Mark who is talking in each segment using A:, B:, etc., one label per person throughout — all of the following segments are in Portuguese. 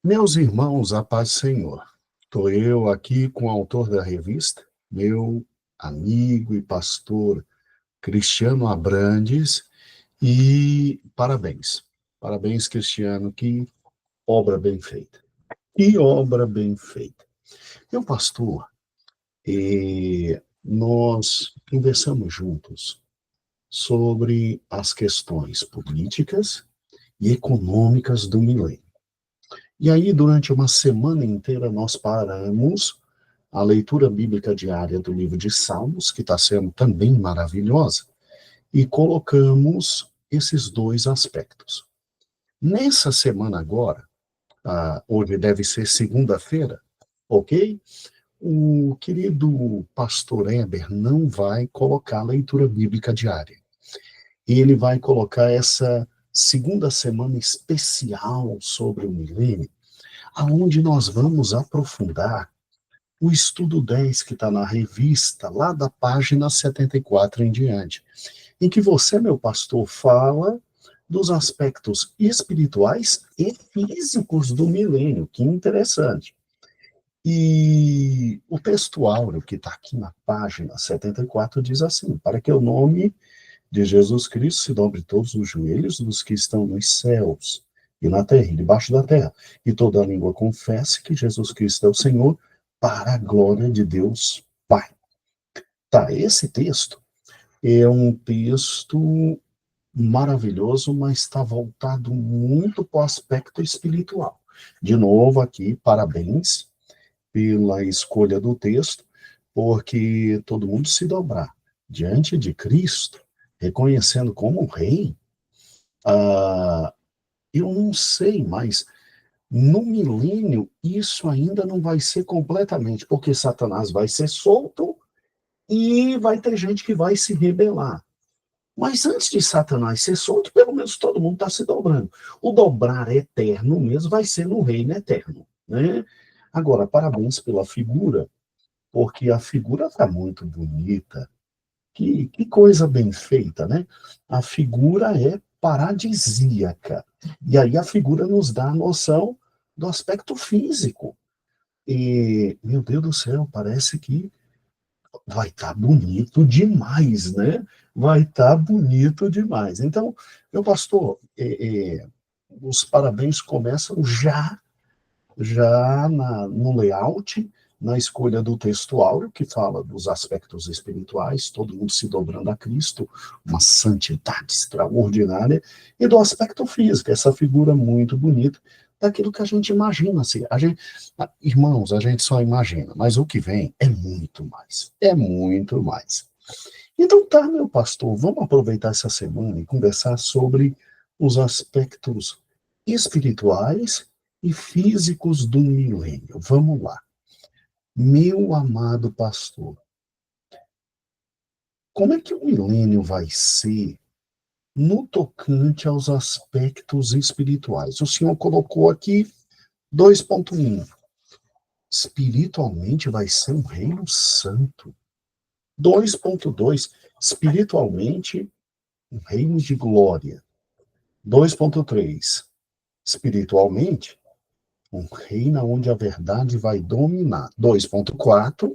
A: Meus irmãos, a paz do Senhor. Estou eu aqui com o autor da revista, meu amigo e pastor Cristiano Abrantes, e parabéns. Parabéns, Cristiano, que obra bem feita. Que obra bem feita. Meu pastor, nós conversamos juntos sobre as questões políticas e econômicas do milênio. E aí, durante uma semana inteira, nós paramos a leitura bíblica diária do livro de Salmos, que está sendo também maravilhosa, e colocamos esses dois aspectos. Nessa semana agora, hoje deve ser segunda-feira, ok? O querido pastor Eber não vai colocar a leitura bíblica diária. Ele vai colocar essa segunda semana especial sobre o milênio, aonde nós vamos aprofundar o estudo 10 que está na revista, lá da página 74 em diante, em que você, meu pastor, fala dos aspectos espirituais e físicos do milênio. Que interessante. E o texto áureo que está aqui na página 74 diz assim: para que o nome de Jesus Cristo se dobre todos os joelhos dos que estão nos céus e na terra e debaixo da terra, e toda língua confesse que Jesus Cristo é o Senhor, para a glória de Deus Pai. Tá, esse texto é um texto maravilhoso, mas está voltado muito para o aspecto espiritual. De novo aqui, parabéns pela escolha do texto, porque todo mundo se dobrar diante de Cristo, reconhecendo como rei, eu não sei, mas no milênio isso ainda não vai ser completamente, porque Satanás vai ser solto e vai ter gente que vai se rebelar. Mas antes de Satanás ser solto, pelo menos todo mundo está se dobrando. O dobrar eterno mesmo vai ser no reino eterno, né? Agora, parabéns pela figura, porque a figura está muito bonita. Que coisa bem feita, né? A figura é paradisíaca. E aí a figura nos dá a noção do aspecto físico. E, meu Deus do céu, parece que vai estar bonito demais, né? Vai estar bonito demais. Então, meu pastor, os parabéns começam já no layout, na escolha do texto áureo, que fala dos aspectos espirituais, todo mundo se dobrando a Cristo, uma santidade extraordinária, e do aspecto físico, essa figura muito bonita, daquilo que a gente imagina. Assim, irmãos, a gente só imagina, mas o que vem é muito mais. É muito mais. Então tá, meu pastor, vamos aproveitar essa semana e conversar sobre os aspectos espirituais e físicos do milênio. Vamos lá. Meu amado pastor, como é que o milênio vai ser no tocante aos aspectos espirituais? O senhor colocou aqui 2.1. Espiritualmente vai ser um reino santo. 2.2. Espiritualmente, um reino de glória. 2.3. Espiritualmente, um reino onde a verdade vai dominar. 2.4.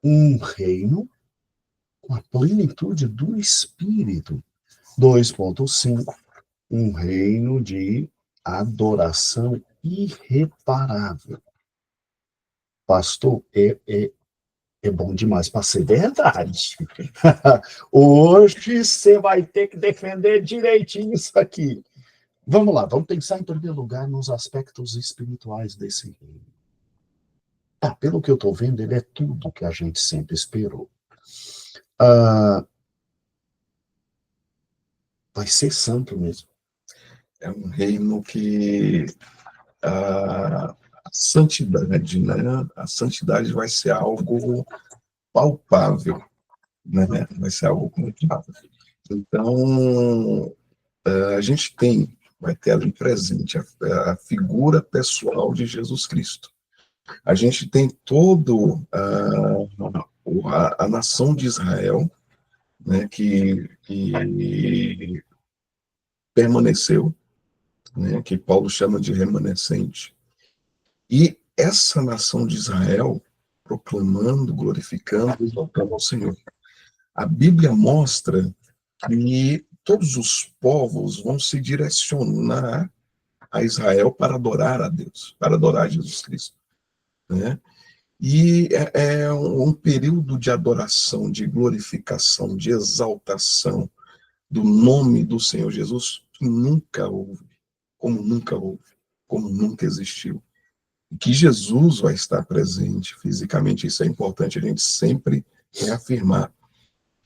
A: Um reino com a plenitude do Espírito. 2.5, um reino de adoração irreparável. Pastor, é bom demais para ser verdade. Hoje você vai ter que defender direitinho isso aqui. Vamos lá, vamos pensar em primeiro lugar nos aspectos espirituais desse reino. Pelo que eu estou vendo, ele é tudo que a gente sempre esperou. Vai ser santo mesmo.
B: É um reino que a santidade, né? A santidade vai ser algo palpável, né? Vai ser algo palpável. Então, a gente vai ter ali presente a figura pessoal de Jesus Cristo. A gente tem todo a nação de Israel, né, que permaneceu, né, que Paulo chama de remanescente. E essa nação de Israel, proclamando, glorificando, exaltando ao Senhor. A Bíblia mostra que todos os povos vão se direcionar a Israel para adorar a Deus, para adorar Jesus Cristo, né? E é um período de adoração, de glorificação, de exaltação do nome do Senhor Jesus que nunca houve, como nunca existiu. E que Jesus vai estar presente fisicamente, isso é importante a gente sempre reafirmar.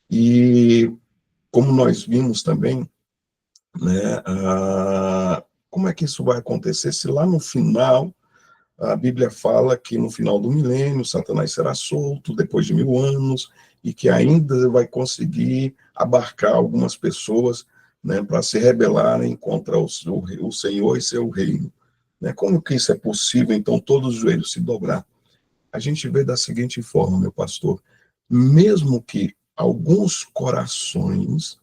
B: E como nós vimos também, né, como é que isso vai acontecer se lá no final, a Bíblia fala que no final do milênio, Satanás será solto depois de 1000 anos e que ainda vai conseguir abarcar algumas pessoas, né, para se rebelarem contra o Senhor e seu reino. Né? Como que isso é possível, então, todos os joelhos se dobrar? A gente vê da seguinte forma, meu pastor, mesmo que alguns corações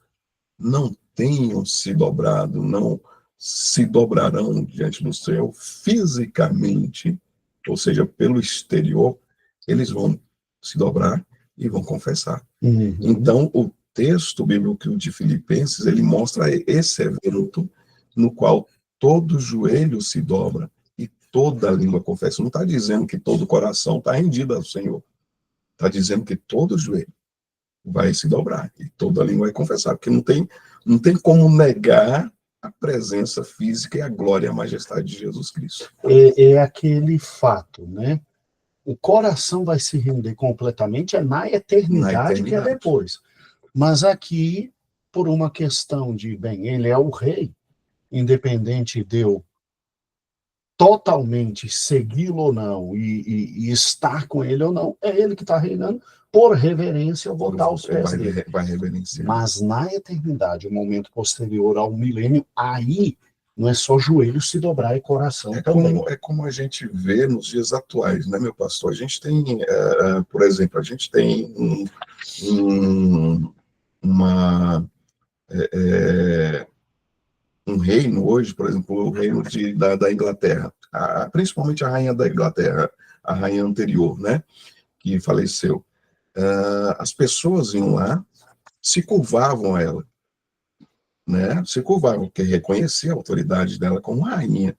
B: não tenham se dobrado, não se dobrarão diante do Senhor fisicamente, ou seja, pelo exterior, eles vão se dobrar e vão confessar.
A: Uhum.
B: Então, o texto bíblico de Filipenses, ele mostra esse evento no qual todo joelho se dobra e toda língua confessa. Não está dizendo que todo coração está rendido ao Senhor. Está dizendo que todo joelho vai se dobrar e toda língua vai confessar, porque não tem como negar a presença física e a glória e a majestade de Jesus Cristo.
A: É aquele fato, né? O coração vai se render completamente na eternidade, que é depois. Mas aqui, por uma questão de, bem, ele é o rei, independente de eu totalmente segui-lo ou não e estar com ele ou não, é ele que está reinando. Por reverência, eu vou dar aos pés dele.
B: Vai reverenciar.
A: Mas na eternidade, o momento posterior ao milênio, aí não é só joelho se dobrar e coração também.
B: É como a gente vê nos dias atuais, né, meu pastor? A gente tem, por exemplo, a gente tem um reino hoje, por exemplo, o reino da Inglaterra, principalmente a rainha da Inglaterra, a rainha anterior, né, que faleceu. As pessoas iam lá, se curvavam a ela, né, se curvavam, porque reconhecia a autoridade dela como rainha,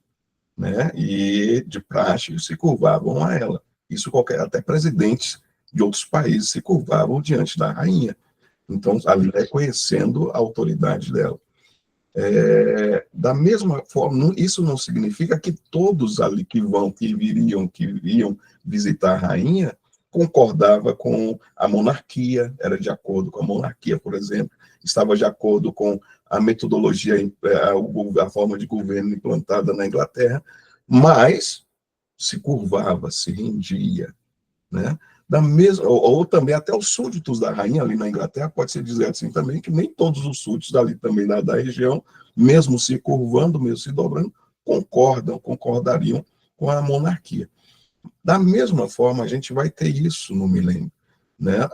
B: né, e de praxe se curvavam a ela. Isso até presidentes de outros países se curvavam diante da rainha. Então, ali reconhecendo a autoridade dela. Da mesma forma, isso não significa que todos ali que iam visitar a rainha, concordava com a monarquia, era de acordo com a monarquia, por exemplo, estava de acordo com a metodologia, a forma de governo implantada na Inglaterra, mas se curvava, se rendia, né? Ou também até os súditos da rainha ali na Inglaterra, pode-se dizer assim também, que nem todos os súditos dali também da região, mesmo se curvando, mesmo se dobrando, concordariam com a monarquia. Da mesma forma, a gente vai ter isso no milênio, né?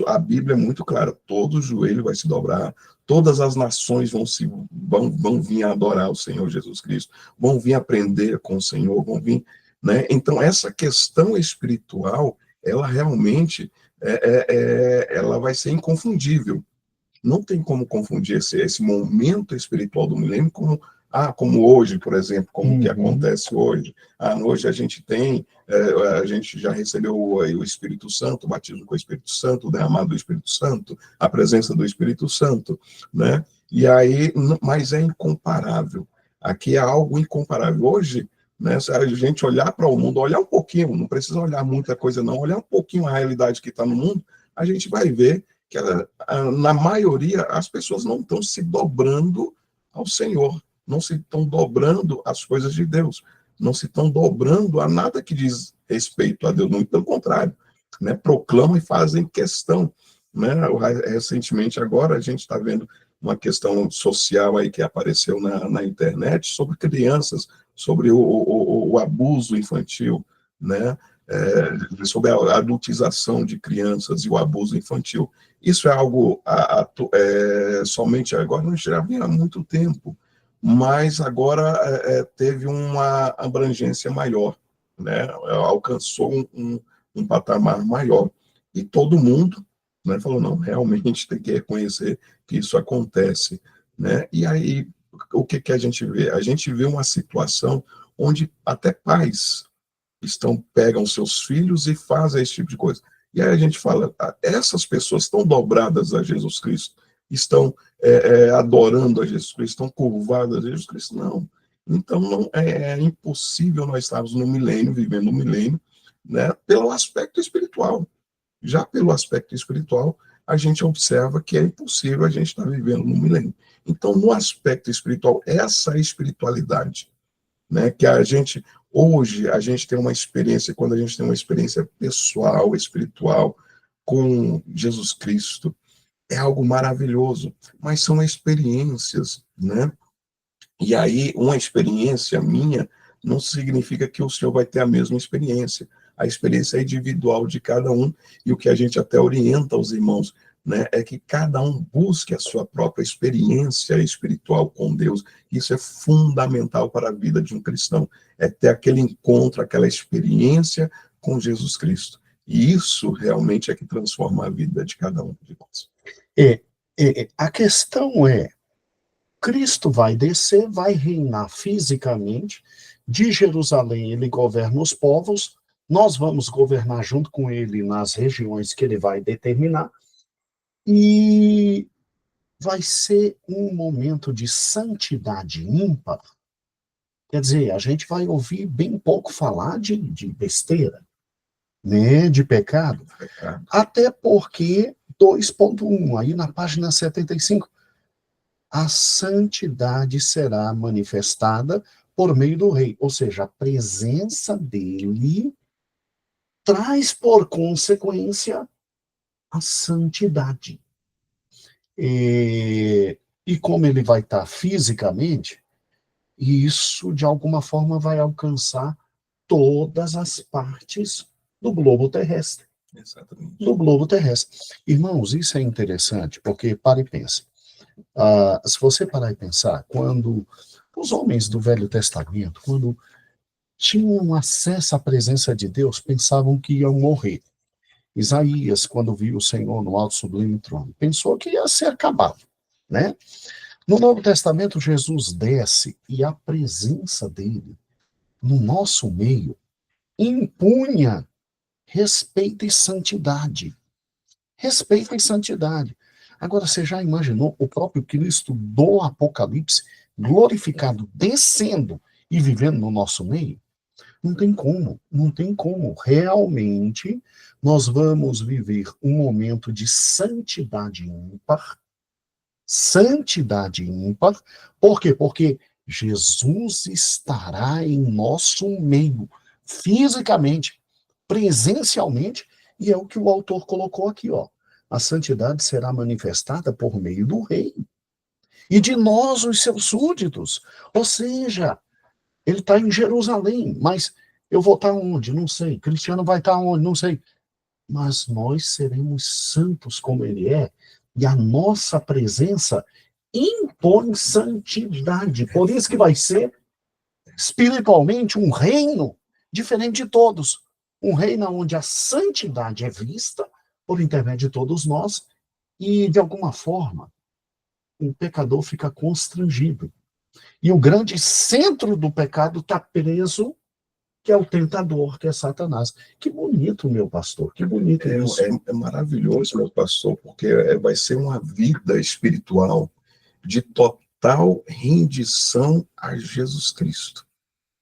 B: A Bíblia é muito clara, todo joelho vai se dobrar, todas as nações vão vir adorar o Senhor Jesus Cristo, vão vir aprender com o Senhor, vão vir, né? Então, essa questão espiritual, ela realmente ela vai ser inconfundível. Não tem como confundir esse momento espiritual do milênio como hoje, por exemplo, como que acontece hoje. Hoje a gente a gente já recebeu o Espírito Santo, o batismo com o Espírito Santo, o derramado do Espírito Santo, a presença do Espírito Santo, né? E aí, mas é incomparável. Aqui é algo incomparável. Hoje, né, se a gente olhar para o mundo, olhar um pouquinho, não precisa olhar muita coisa não, olhar um pouquinho a realidade que está no mundo, a gente vai ver que na maioria as pessoas não estão se dobrando ao Senhor, não se estão dobrando às coisas de Deus, não se estão dobrando a nada que diz respeito a Deus, muito pelo contrário, né? Proclamam e fazem questão, né? Recentemente agora a gente está vendo uma questão social aí que apareceu na internet sobre crianças, sobre o abuso infantil, né? Sobre a adultização de crianças e o abuso infantil. Isso é algo somente agora, não já vem há muito tempo, mas agora teve uma abrangência maior, né? Alcançou um patamar maior. E todo mundo, né, falou, não, realmente tem que reconhecer que isso acontece, né? E aí, o que a gente vê? A gente vê uma situação onde até pais pegam seus filhos e fazem esse tipo de coisa. E aí a gente fala, essas pessoas estão dobradas a Jesus Cristo, estão adorando a Jesus Cristo, estão curvadas a Jesus Cristo? Não. Então, não, é impossível nós estarmos no milênio, vivendo no milênio, né, pelo aspecto espiritual. Já pelo aspecto espiritual, a gente observa que é impossível a gente estar vivendo no milênio. Então, no aspecto espiritual, essa espiritualidade, né, que hoje a gente tem uma experiência, quando a gente tem uma experiência pessoal, espiritual, com Jesus Cristo, é algo maravilhoso, mas são experiências, né? E aí, uma experiência minha não significa que o senhor vai ter a mesma experiência. A experiência é individual de cada um, e o que a gente até orienta aos irmãos, né, é que cada um busque a sua própria experiência espiritual com Deus. Isso é fundamental para a vida de um cristão, é ter aquele encontro, aquela experiência com Jesus Cristo. E isso realmente é que transforma a vida de cada um de nós.
A: A questão é, Cristo vai descer, vai reinar fisicamente, de Jerusalém ele governa os povos, nós vamos governar junto com ele nas regiões que ele vai determinar, e vai ser um momento de santidade ímpar. Quer dizer, a gente vai ouvir bem pouco falar de besteira, né, de pecado, até porque 2.1, aí na página 75, a santidade será manifestada por meio do rei, ou seja, a presença dele traz por consequência a santidade. E como ele vai estar fisicamente, isso de alguma forma vai alcançar todas as partes do globo terrestre.
B: Exatamente.
A: Do globo terrestre. Irmãos, isso é interessante, porque para e pensa. Se você parar e pensar, quando os homens do Velho Testamento, quando tinham acesso à presença de Deus, pensavam que iam morrer. Isaías, quando viu o Senhor no alto sublime trono, pensou que ia ser acabado, né? No Novo Testamento, Jesus desce e a presença dele no nosso meio impunha respeito e santidade. Respeito e santidade. Agora, você já imaginou o próprio Cristo do Apocalipse glorificado, descendo e vivendo no nosso meio? Não tem como, não tem como. Realmente, nós vamos viver um momento de santidade ímpar. Santidade ímpar. Por quê? Porque Jesus estará em nosso meio, fisicamente, presencialmente, e é o que o autor colocou aqui, ó. A santidade será manifestada por meio do rei e de nós, os seus súditos. Ou seja, ele está em Jerusalém, mas eu vou estar onde? Não sei. Cristiano vai estar onde? Não sei. Mas nós seremos santos como ele é, e a nossa presença impõe santidade. Por isso que vai ser, espiritualmente, um reino diferente de todos. Um reino onde a santidade é vista por intermédio de todos nós, e, de alguma forma, o pecador fica constrangido. E o grande centro do pecado está preso, que é o tentador, que é Satanás. Que bonito, meu pastor, que bonito isso.
B: É maravilhoso, meu pastor, porque vai ser uma vida espiritual de total rendição a Jesus Cristo.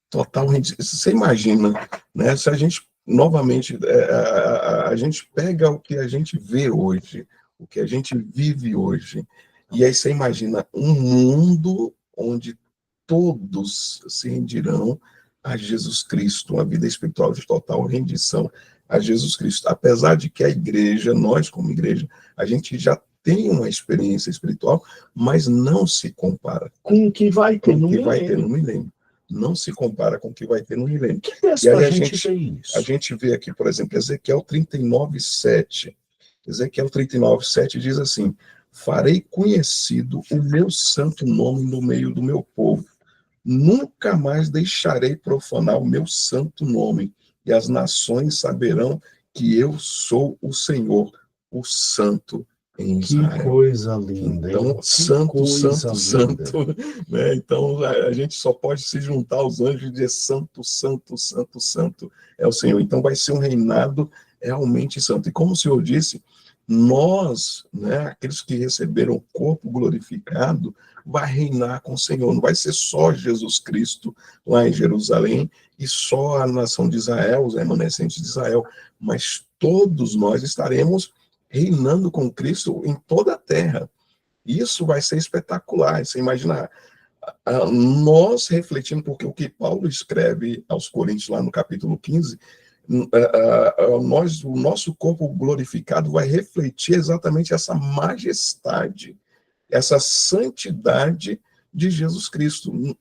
B: Total rendição. Você imagina, né? Se a gente, novamente, a gente pega o que a gente vê hoje, o que a gente vive hoje, e aí você imagina um mundo onde todos se rendirão a Jesus Cristo, uma vida espiritual de total rendição a Jesus Cristo. Apesar de que a igreja, nós como igreja, a gente já tem uma experiência espiritual, mas não se compara
A: com o que vai ter no
B: milênio. Não se compara com o que vai ter no milênio.
A: E aí a
B: gente vê aqui, por exemplo, Ezequiel 39:7. Ezequiel 39:7 diz assim: farei conhecido o meu santo nome no meio do meu povo. Nunca mais deixarei profanar o meu santo nome, e as nações saberão que eu sou o Senhor, o Santo em
A: Que
B: Israel.
A: coisa linda, hein?
B: Então,
A: Que
B: santo,
A: coisa
B: santo,
A: linda.
B: santo, né? Então, a gente só pode se juntar aos anjos e dizer santo, santo, santo, santo é o Senhor. Então, vai ser um reinado realmente santo. E como o Senhor disse, nós, né, aqueles que receberam o corpo glorificado, vai reinar com o Senhor. Não vai ser só Jesus Cristo lá em Jerusalém e só a nação de Israel, os remanescentes de Israel, mas todos nós estaremos reinando com Cristo em toda a terra. Isso vai ser espetacular. Você imagina nós refletindo, porque o que Paulo escreve aos Coríntios, lá no capítulo 15, o nosso corpo glorificado vai refletir exatamente essa majestade, essa santidade de Jesus Cristo.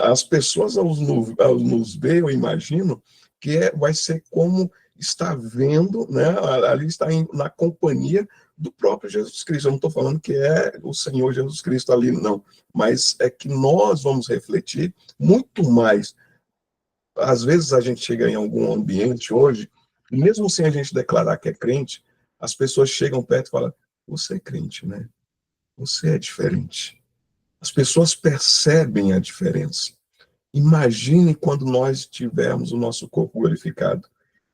B: As pessoas, ao nos ver, eu imagino, que vai ser como está vendo, né, ali está na companhia do próprio Jesus Cristo. Eu não estou falando que é o Senhor Jesus Cristo ali, não, mas é que nós vamos refletir muito mais. Às vezes a gente chega em algum ambiente hoje, mesmo sem a gente declarar que é crente, as pessoas chegam perto e falam: você é crente, né? Você é diferente. As pessoas percebem a diferença. Imagine quando nós tivermos o nosso corpo glorificado,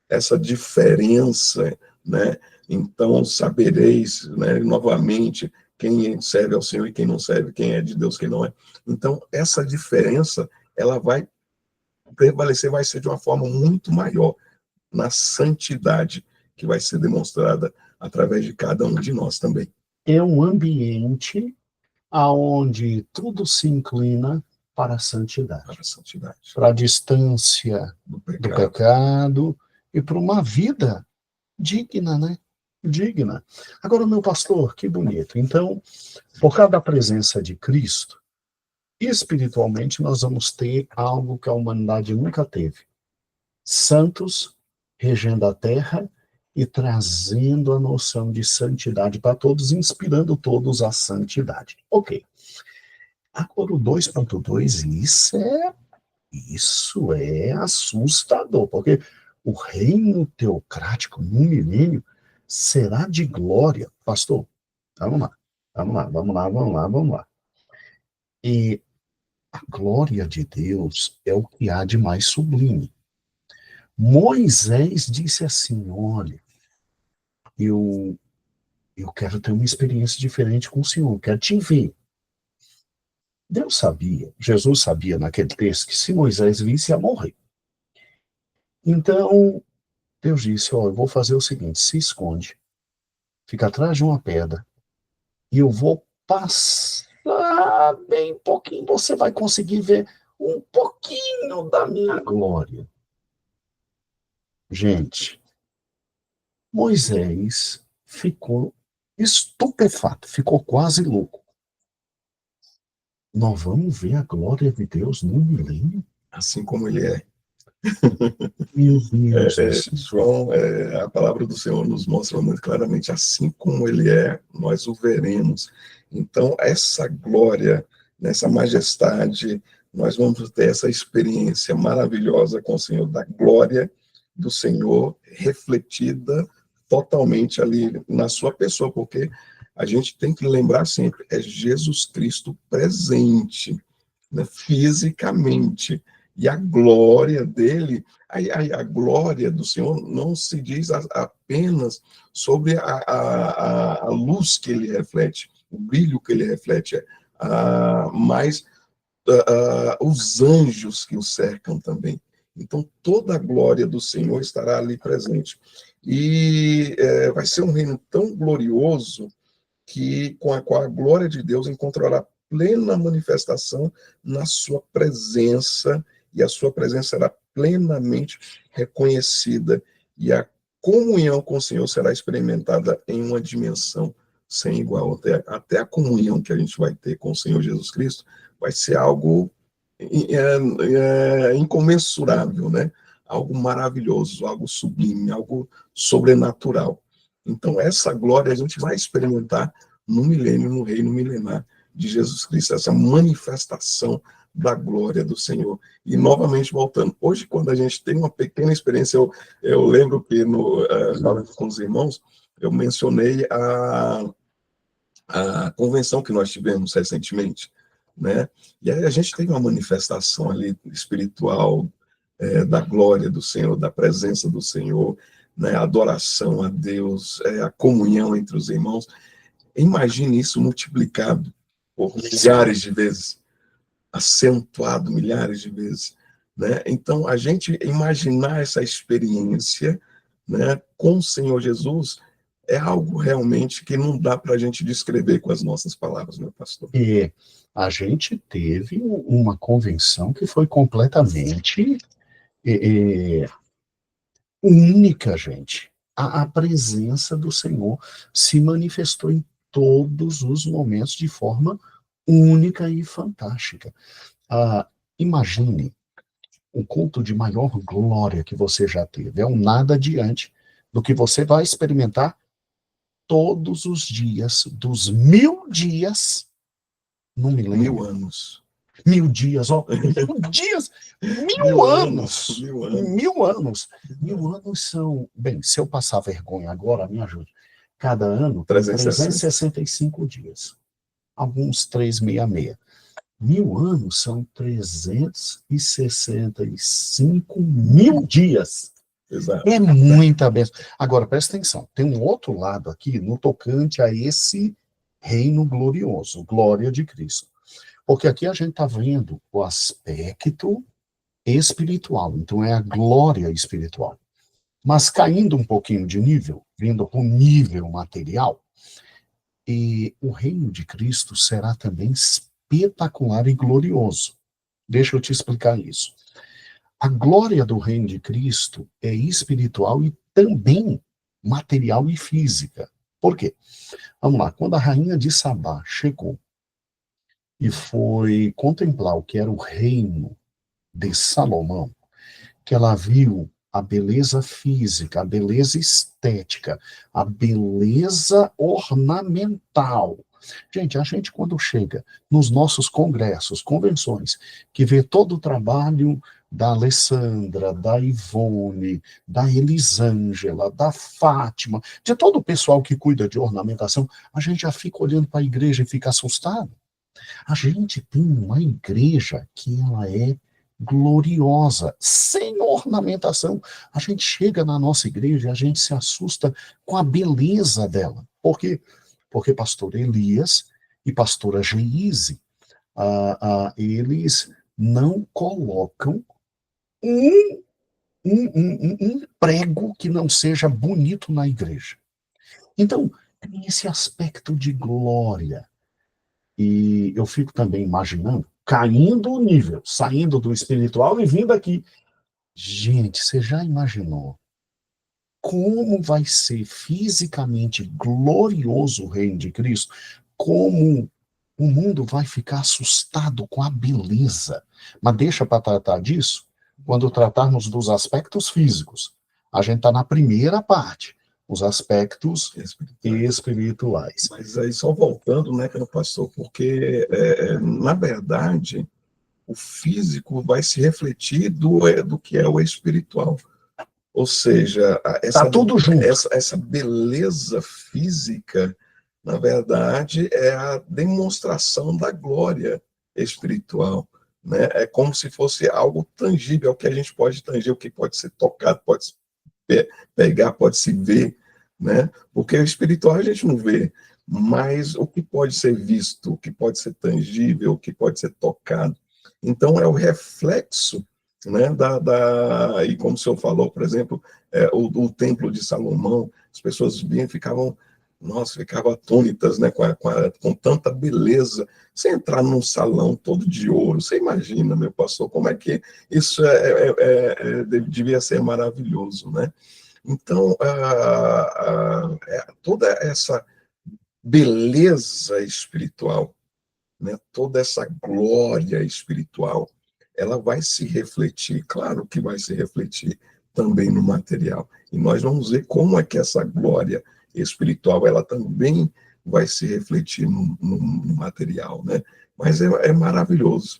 B: essa diferença, né? Então sabereis, né, novamente quem serve ao Senhor e quem não serve, quem é de Deus, quem não é. Então essa diferença, ela vai prevalecer, vai ser de uma forma muito maior na santidade que vai ser demonstrada através de cada um de nós também.
A: É um ambiente aonde tudo se inclina para a santidade,
B: Para a santidade,
A: para a distância do pecado e para uma vida digna, né? Digna. Agora, meu pastor, que bonito. Então, por causa da presença de Cristo, espiritualmente nós vamos ter algo que a humanidade nunca teve. Santos regendo a terra e trazendo a noção de santidade para todos, inspirando todos à santidade. Ok. Agora o 2.2, isso é assustador, porque o reino teocrático no milênio será de glória. Pastor, vamos lá, vamos lá, vamos lá, vamos lá, vamos lá. E a glória de Deus é o que há de mais sublime. Moisés disse assim: olha, eu, eu quero ter uma experiência diferente com o Senhor, eu quero te ver. Deus sabia, Jesus sabia naquele texto que se Moisés visse, ia morrer. Então, Deus disse: ó, eu vou fazer o seguinte, se esconde, fica atrás de uma pedra, e eu vou passar bem pouquinho, você vai conseguir ver um pouquinho da minha glória. Gente, Moisés ficou estupefato, ficou quase louco. Nós vamos ver a glória de Deus no milênio?
B: assim como ele é.
A: Meu Deus do céu.
B: João, a palavra do Senhor nos mostra muito claramente, assim como ele é, nós o veremos. Então, essa glória, nessa majestade, nós vamos ter essa experiência maravilhosa com o Senhor, da glória do Senhor refletida totalmente ali na sua pessoa, porque a gente tem que lembrar sempre, é Jesus Cristo presente, né, fisicamente, e a glória dele, a glória do Senhor não se diz apenas sobre a luz que ele reflete, o brilho que ele reflete, mas os anjos que o cercam também. Então, toda a glória do Senhor estará ali presente. E vai ser um reino tão glorioso que com a glória de Deus encontrará plena manifestação na sua presença, e a sua presença será plenamente reconhecida, e a comunhão com o Senhor será experimentada em uma dimensão sem igual. Até a comunhão que a gente vai ter com o Senhor Jesus Cristo vai ser algo incomensurável, né? Algo maravilhoso, algo sublime, algo sobrenatural. Então, essa glória a gente vai experimentar no milênio, no reino milenar de Jesus Cristo, essa manifestação da glória do Senhor. E, novamente, voltando, hoje, quando a gente tem uma pequena experiência, eu lembro que, falando com os irmãos, eu mencionei a convenção que nós tivemos recentemente, né? E aí a gente teve uma manifestação ali espiritual, da glória do Senhor, da presença do Senhor, né? A adoração a Deus, a comunhão entre os irmãos. Imagine isso multiplicado por milhares de vezes, acentuado milhares de vezes, né? Então, a gente imaginar essa experiência, né, com o Senhor Jesus é algo realmente que não dá para a gente descrever com as nossas palavras, meu pastor.
A: E a gente teve uma convenção que foi completamente única, gente. A presença do Senhor se manifestou em todos os momentos de forma única e fantástica. Imagine o culto de maior glória que você já teve. É um nada diante do que você vai experimentar todos os dias, dos 1000 dias no milênio.
B: 1000 anos.
A: 1000 dias, ó. 1000 dias! 1000 anos!
B: 1000 anos!
A: 1000 anos! 1000 anos são... Bem, se eu passar vergonha agora, me ajude. Cada ano tem 365 dias. Alguns 366. 1000 anos são 365 mil dias.
B: Exato.
A: É muita bênção. Agora, presta atenção, tem um outro lado aqui no tocante a esse reino glorioso, glória de Cristo. Porque aqui a gente está vendo o aspecto espiritual, então é a glória espiritual. Mas caindo um pouquinho de nível, vindo para o nível material, e o reino de Cristo será também espetacular e glorioso. Deixa eu te explicar isso. A glória do reino de Cristo é espiritual e também material e física. Por quê? Vamos lá, quando a rainha de Sabá chegou e foi contemplar o que era o reino de Salomão, que ela viu a beleza física, a beleza estética, a beleza ornamental. Gente, a gente quando chega nos nossos congressos, convenções, que vê todo o trabalho da Alessandra, da Ivone, da Elisângela, da Fátima, de todo o pessoal que cuida de ornamentação, a gente já fica olhando para a igreja e fica assustado. A gente tem uma igreja que ela é gloriosa, sem ornamentação. A gente chega na nossa igreja e a gente se assusta com a beleza dela. Por quê? Porque pastor Elias e pastora Geise, eles não colocam um prego que não seja bonito na igreja. Então, tem esse aspecto de glória. E eu fico também imaginando, caindo o nível, saindo do espiritual e vindo aqui. Gente, você já imaginou como vai ser fisicamente glorioso o reino de Cristo? Como o mundo vai ficar assustado com a beleza? Mas deixa para tratar disso quando tratarmos dos aspectos físicos. A gente está na primeira parte, os aspectos espirituais.
B: Mas aí só voltando, né, que pastor, porque, na verdade, o físico vai se refletir do que é o espiritual. Ou seja,
A: Tá tudo junto.
B: Essa beleza física, na verdade, é a demonstração da glória espiritual. Né? É como se fosse algo tangível, o que a gente pode tanger, o que pode ser tocado, pode se pegar, pode se ver. Né? Porque o espiritual a gente não vê, mas o que pode ser visto, o que pode ser tangível, o que pode ser tocado. Então, é o reflexo, né, e como o senhor falou, por exemplo, o Templo de Salomão, as pessoas vinham e ficavam atônitas, né, com tanta beleza. Você entrar num salão todo de ouro, você imagina, meu pastor, como é que isso devia ser maravilhoso, né? Então, toda essa beleza espiritual, né, toda essa glória espiritual, ela vai se refletir, claro que vai se refletir também no material. E nós vamos ver como é que essa glória espiritual, ela também vai se refletir no material, né? Mas é maravilhoso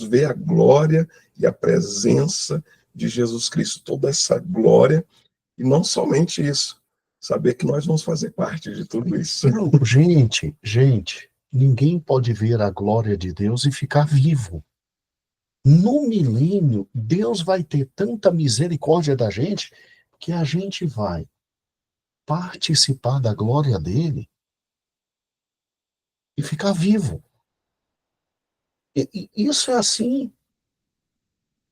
B: ver a glória e a presença de Jesus Cristo, toda essa glória, e não somente isso, saber que nós vamos fazer parte de tudo isso.
A: Não, gente, ninguém pode ver a glória de Deus e ficar vivo. No milênio, Deus vai ter tanta misericórdia da gente que a gente vai participar da glória dele e ficar vivo. E isso é assim,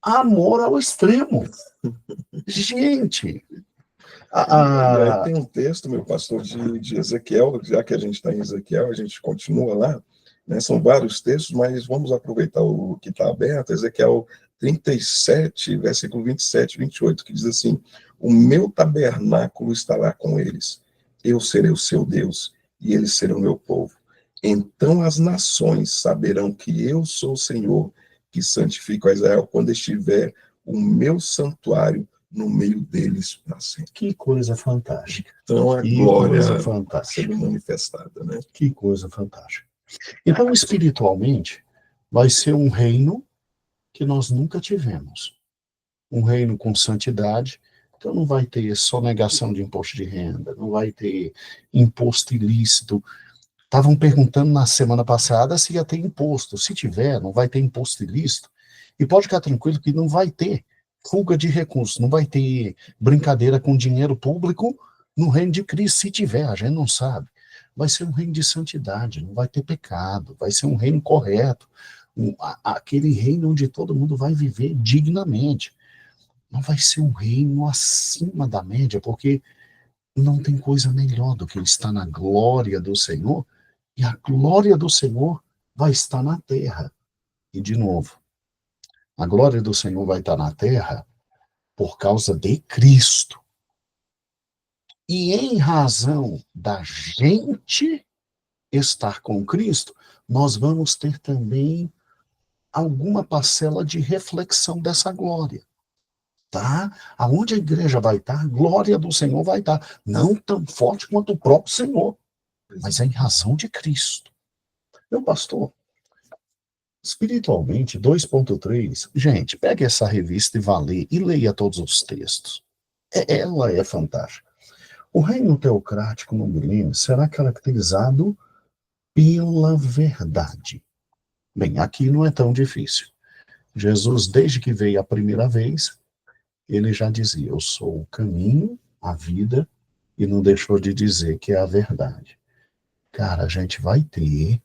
A: amor ao extremo. Gente,
B: E aí tem um texto, meu pastor, de Ezequiel, já que a gente está em Ezequiel, a gente continua lá, né? São vários textos, mas vamos aproveitar o que está aberto, Ezequiel 37, versículo 27, 28, que diz assim: o meu tabernáculo estará com eles, eu serei o seu Deus, e eles serão meu povo. Então as nações saberão que eu sou o Senhor, que santifico a Israel, quando estiver o meu santuário no meio deles para sempre.
A: que coisa fantástica.
B: Então a
A: Que
B: glória
A: coisa fantástica.
B: sendo manifestada, né?
A: Que coisa fantástica. Então, espiritualmente, vai ser um reino que nós nunca tivemos. Um reino com santidade. Então não vai ter sonegação de imposto de renda, não vai ter imposto ilícito. Estavam perguntando na semana passada se ia ter imposto. Se tiver, não vai ter imposto ilícito. E pode ficar tranquilo que não vai ter fuga de recursos, não vai ter brincadeira com dinheiro público no reino de Cristo. Se tiver, a gente não sabe. Vai ser um reino de santidade, não vai ter pecado, vai ser um reino correto, aquele reino onde todo mundo vai viver dignamente. Não vai ser um reino acima da média, porque não tem coisa melhor do que estar na glória do Senhor, e a glória do Senhor vai estar na terra. E, de novo, a glória do Senhor vai estar na terra por causa de Cristo. E em razão da gente estar com Cristo, nós vamos ter também alguma parcela de reflexão dessa glória. Tá? Aonde a igreja vai estar, a glória do Senhor vai estar. Não tão forte quanto o próprio Senhor, mas é em razão de Cristo. Meu pastor, espiritualmente, 2.3, gente, pegue essa revista e vá ler, e leia todos os textos. Ela é fantástica. O reino teocrático no milênio será caracterizado pela verdade. Bem, aqui não é tão difícil. Jesus, desde que veio a primeira vez, ele já dizia: eu sou o caminho, a vida, e não deixou de dizer que é a verdade. Cara, a gente vai ter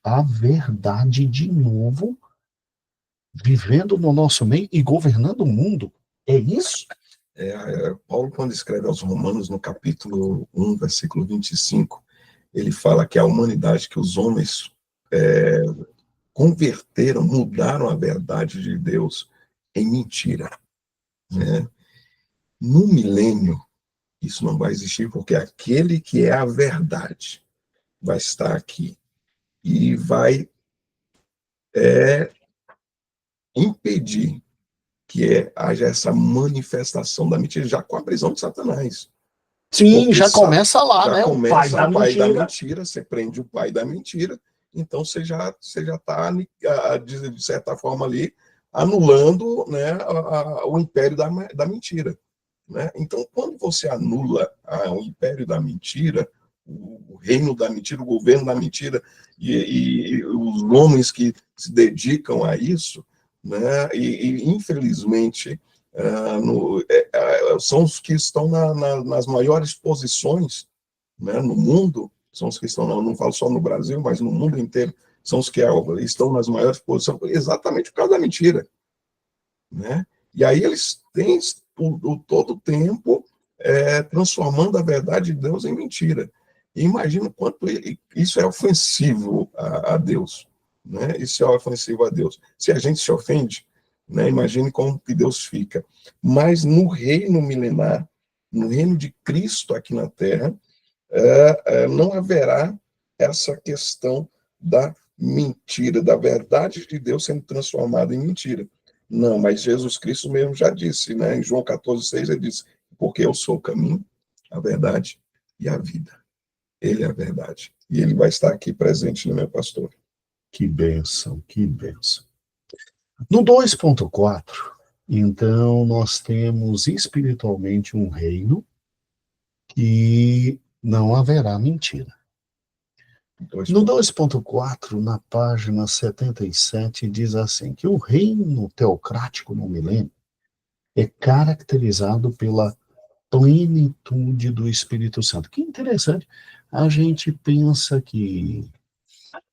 A: a verdade de novo, vivendo no nosso meio e governando o mundo. É isso?
B: Paulo, quando escreve aos Romanos, no capítulo 1, versículo 25, ele fala que a humanidade, que os homens converteram, mudaram a verdade de Deus em mentira, né? No milênio, isso não vai existir, porque aquele que é a verdade vai estar aqui e vai impedir que haja essa manifestação da mentira, já com a prisão de Satanás.
A: Sim,
B: Porque
A: já começa lá,
B: já
A: né?
B: começa
A: O pai da mentira.
B: você prende o pai da mentira, então você já está, de certa forma, ali, anulando, né, o império da mentira. Né? Então, quando você anula o império da mentira, o reino da mentira, o governo da mentira, e os homens que se dedicam a isso, né, infelizmente, são os que estão nas maiores posições, né, no mundo, são os que estão, não falo só no Brasil, mas no mundo inteiro, são os que estão nas maiores posições, exatamente por causa da mentira. Né? E aí eles têm todo o tempo transformando a verdade de Deus em mentira. E imagina o quanto isso é ofensivo a Deus. Né? Isso é ofensivo a Deus. Se a gente se ofende, né, imagine como que Deus fica. Mas no reino milenar, no reino de Cristo aqui na Terra, não haverá essa questão da mentira, da verdade de Deus sendo transformada em mentira. Não, mas Jesus Cristo mesmo já disse, né? Em João 14,6, ele disse: porque eu sou o caminho, a verdade e a vida. Ele é a verdade. E ele vai estar aqui presente no meu pastor.
A: Que bênção, que bênção. No 2.4, então, nós temos espiritualmente um reino que não haverá mentira. No 2.4, na página 77, diz assim, que o reino teocrático no milênio é caracterizado pela plenitude do Espírito Santo. Que interessante. A gente pensa que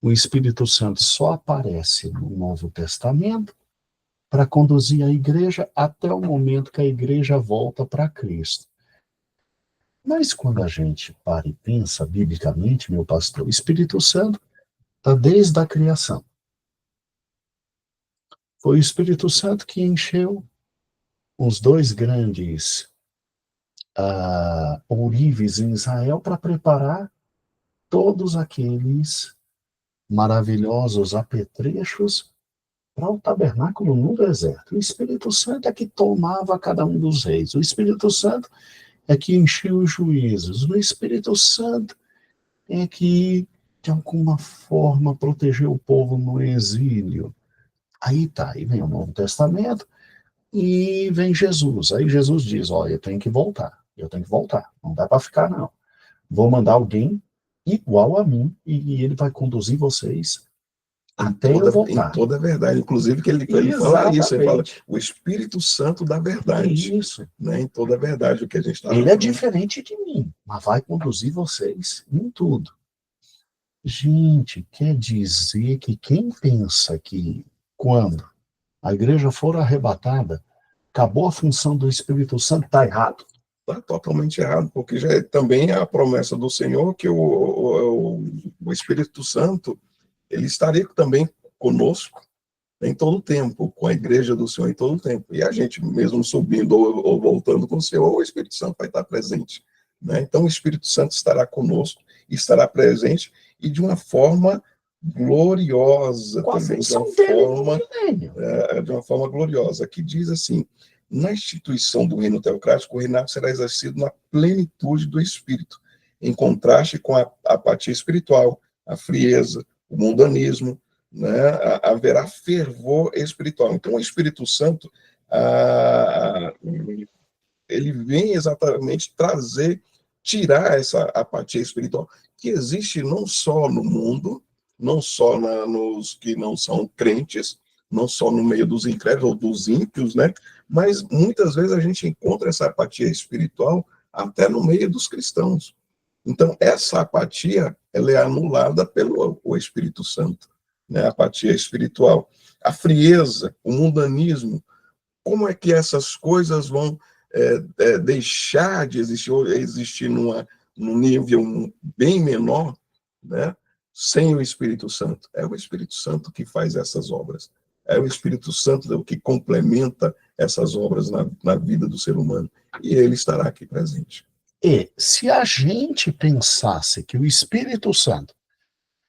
A: o Espírito Santo só aparece no Novo Testamento para conduzir a igreja até o momento que a igreja volta para Cristo. Mas quando a gente para e pensa biblicamente, meu pastor, o Espírito Santo está desde a criação. Foi o Espírito Santo que encheu os dois grandes ourives em Israel para preparar todos aqueles maravilhosos apetrechos para o tabernáculo no deserto. O Espírito Santo é que tomava cada um dos reis. O Espírito Santo é que enchia os juízes. O Espírito Santo é que, de alguma forma, protegeu o povo no exílio. Aí vem o Novo Testamento e vem Jesus. Aí Jesus diz, olha, eu tenho que voltar, não dá para ficar não. Vou mandar alguém igual a mim e ele vai conduzir vocês até eu voltar.
B: Em toda a verdade, inclusive que ele fala isso, ele fala o Espírito Santo da verdade.
A: Isso.
B: Né, em toda a verdade, o que a gente está falando.
A: Ele é diferente de mim, mas vai conduzir vocês em tudo. Gente, quer dizer que quem pensa que quando a igreja for arrebatada, acabou a função do Espírito Santo, está errado.
B: Está totalmente errado, porque já também é a promessa do Senhor que o Espírito Santo ele estaria também conosco em todo o tempo, com a igreja do Senhor em todo o tempo. E a gente mesmo subindo ou voltando com o Senhor, o Espírito Santo vai estar presente. Né? Então o Espírito Santo estará conosco, estará presente e de uma forma gloriosa. Também, de uma forma gloriosa, que diz assim, na instituição do reino teocrático, o reinado será exercido na plenitude do Espírito, em contraste com a apatia espiritual, a frieza, o mundanismo, né? Haverá fervor espiritual. Então, o Espírito Santo, ele vem exatamente tirar essa apatia espiritual que existe não só no mundo, não só nos que não são crentes, não só no meio dos incrédulos ou dos ímpios, né? Mas muitas vezes a gente encontra essa apatia espiritual até no meio dos cristãos. Então, essa apatia, ela é anulada pelo Espírito Santo, né? A apatia espiritual. A frieza, o mundanismo, como é que essas coisas vão deixar de existir, ou existir num nível bem menor, né? Sem o Espírito Santo? É o Espírito Santo que faz essas obras. É o Espírito Santo que complementa essas obras na vida do ser humano. E ele estará aqui presente.
A: E se a gente pensasse que o Espírito Santo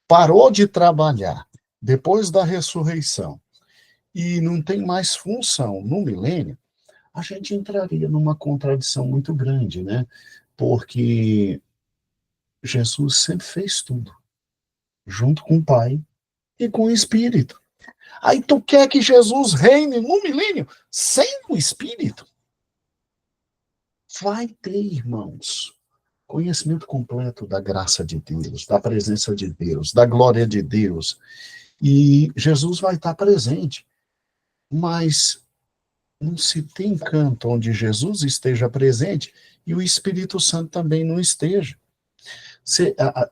A: parou de trabalhar depois da ressurreição e não tem mais função no milênio, a gente entraria numa contradição muito grande, né? Porque Jesus sempre fez tudo, junto com o Pai e com o Espírito. Aí tu quer que Jesus reine no milênio sem o Espírito? Vai ter, irmãos, conhecimento completo da graça de Deus, da presença de Deus, da glória de Deus. E Jesus vai estar presente. Mas não se tem canto onde Jesus esteja presente e o Espírito Santo também não esteja.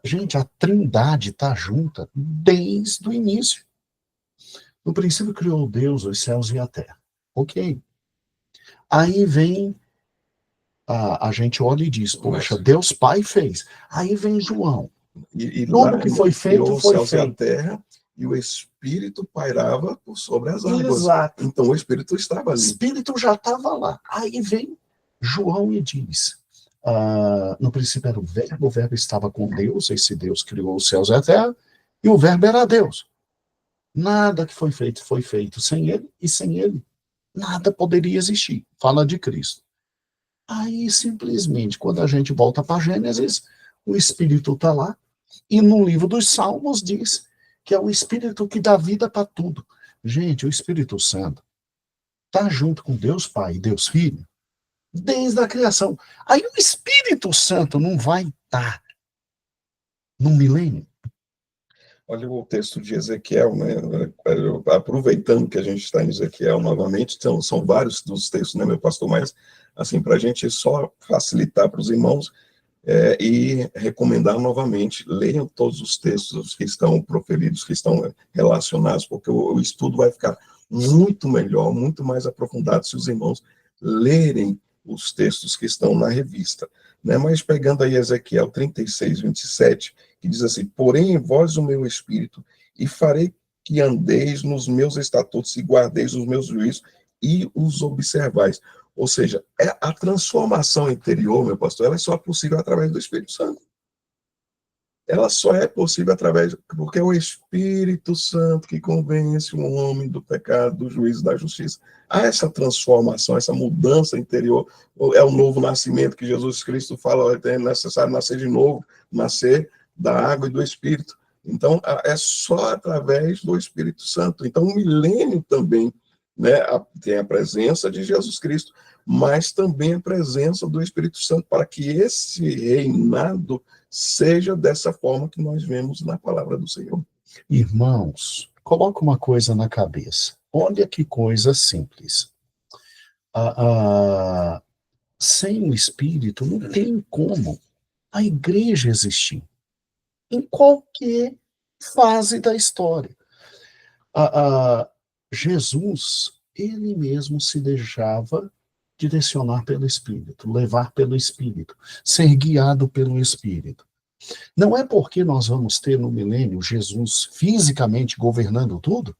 A: Gente, a Trindade está junta desde o início. No princípio criou Deus os céus e a terra. Ok. Aí vem, a gente olha e diz, poxa, Deus Pai fez. Aí vem João.
B: E
A: tudo
B: lá,
A: que foi feito, foi
B: céus
A: feito.
B: E a terra, e o Espírito pairava por sobre as águas.
A: Exato.
B: Então o Espírito estava ali.
A: O Espírito já estava lá. Aí vem João e diz, no princípio era o Verbo estava com Deus, esse Deus criou os céus e a terra, e o Verbo era Deus. Nada que foi feito sem ele, e sem ele nada poderia existir. Fala de Cristo. Aí, simplesmente, quando a gente volta para Gênesis, o Espírito está lá, e no livro dos Salmos diz que é o Espírito que dá vida para tudo. Gente, o Espírito Santo está junto com Deus Pai e Deus Filho desde a criação. Aí o Espírito Santo não vai estar no milênio?
B: Olha o texto de Ezequiel, né? Aproveitando que a gente está em Ezequiel novamente, são vários dos textos, né, meu pastor? Mas, assim, para a gente só facilitar para os irmãos e recomendar novamente, leiam todos os textos que estão proferidos, que estão relacionados, porque o estudo vai ficar muito melhor, muito mais aprofundado se os irmãos lerem os textos que estão na revista, né? Mas pegando aí Ezequiel 36, 27, que diz assim: porém em vós o meu espírito, e farei que andeis nos meus estatutos e guardeis os meus juízos e os observais. Ou seja, a transformação interior, meu pastor, ela é só possível através do Espírito Santo. Ela só é possível porque é o Espírito Santo que convence o homem do pecado, do juízo, da justiça. Há essa transformação, essa mudança interior, é o novo nascimento que Jesus Cristo fala, é necessário nascer de novo, nascer da água e do Espírito. Então, é só através do Espírito Santo. Então, o milênio também, né, tem a presença de Jesus Cristo, mas também a presença do Espírito Santo, para que esse reinado seja dessa forma que nós vemos na palavra do Senhor.
A: Irmãos, coloca uma coisa na cabeça. Olha que coisa simples. Sem o Espírito, não tem como a igreja existir. Em qualquer fase da história. Jesus, ele mesmo se deixava direcionar pelo Espírito, levar pelo Espírito, ser guiado pelo Espírito. Não é porque nós vamos ter no milênio Jesus fisicamente governando tudo,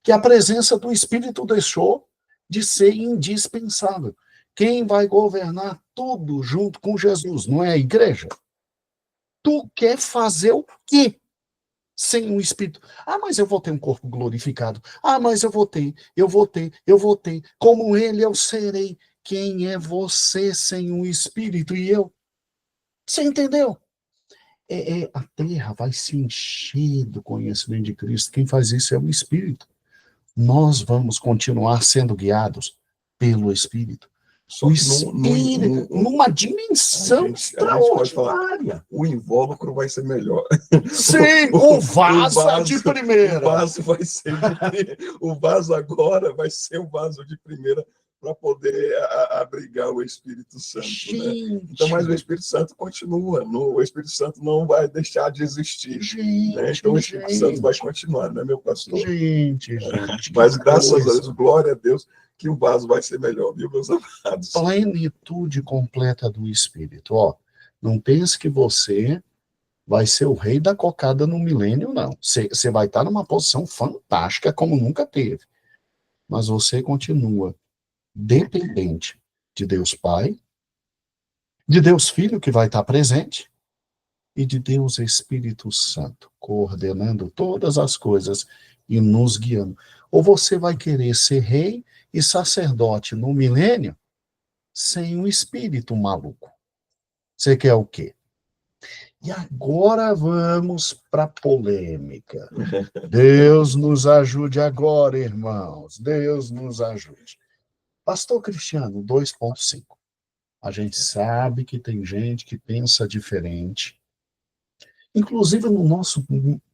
A: que a presença do Espírito deixou de ser indispensável. Quem vai governar tudo junto com Jesus? Não é a igreja? Tu quer fazer o quê sem o Espírito? Ah, mas eu vou ter um corpo glorificado. Ah, mas eu vou ter. Como ele eu serei. Quem é você sem o Espírito e eu? Você entendeu? A terra vai se encher do conhecimento de Cristo. Quem faz isso é o Espírito. Nós vamos continuar sendo guiados pelo Espírito.
B: Só
A: O
B: que
A: Espírito, numa dimensão
B: a gente pode falar,
A: extraordinária.
B: o invólucro vai ser melhor.
A: Sim, o vaso é de primeira.
B: O vaso agora vai ser o vaso de primeira para poder abrigar o Espírito Santo.
A: Gente.
B: Né? Então, mas o Espírito Santo continua, o Espírito Santo não vai deixar de existir.
A: Gente,
B: né? Então, o Espírito Santo vai continuar, né, meu pastor?
A: Gente.
B: Mas graças a Deus, glória a Deus, que o vaso vai ser melhor, viu, meus amados?
A: Plenitude completa do Espírito. Ó, não pense que você vai ser o rei da cocada no milênio, não. Você vai estar numa posição fantástica, como nunca teve. Mas você continua dependente de Deus Pai, de Deus Filho, que vai estar presente, e de Deus Espírito Santo, coordenando todas as coisas e nos guiando. Ou você vai querer ser rei e sacerdote no milênio sem um espírito maluco. Você quer o quê? E agora vamos para a polêmica. Deus nos ajude agora, irmãos. Deus nos ajude. Pastor Cristiano, 2.5. A gente sabe que tem gente que pensa diferente. Inclusive no nosso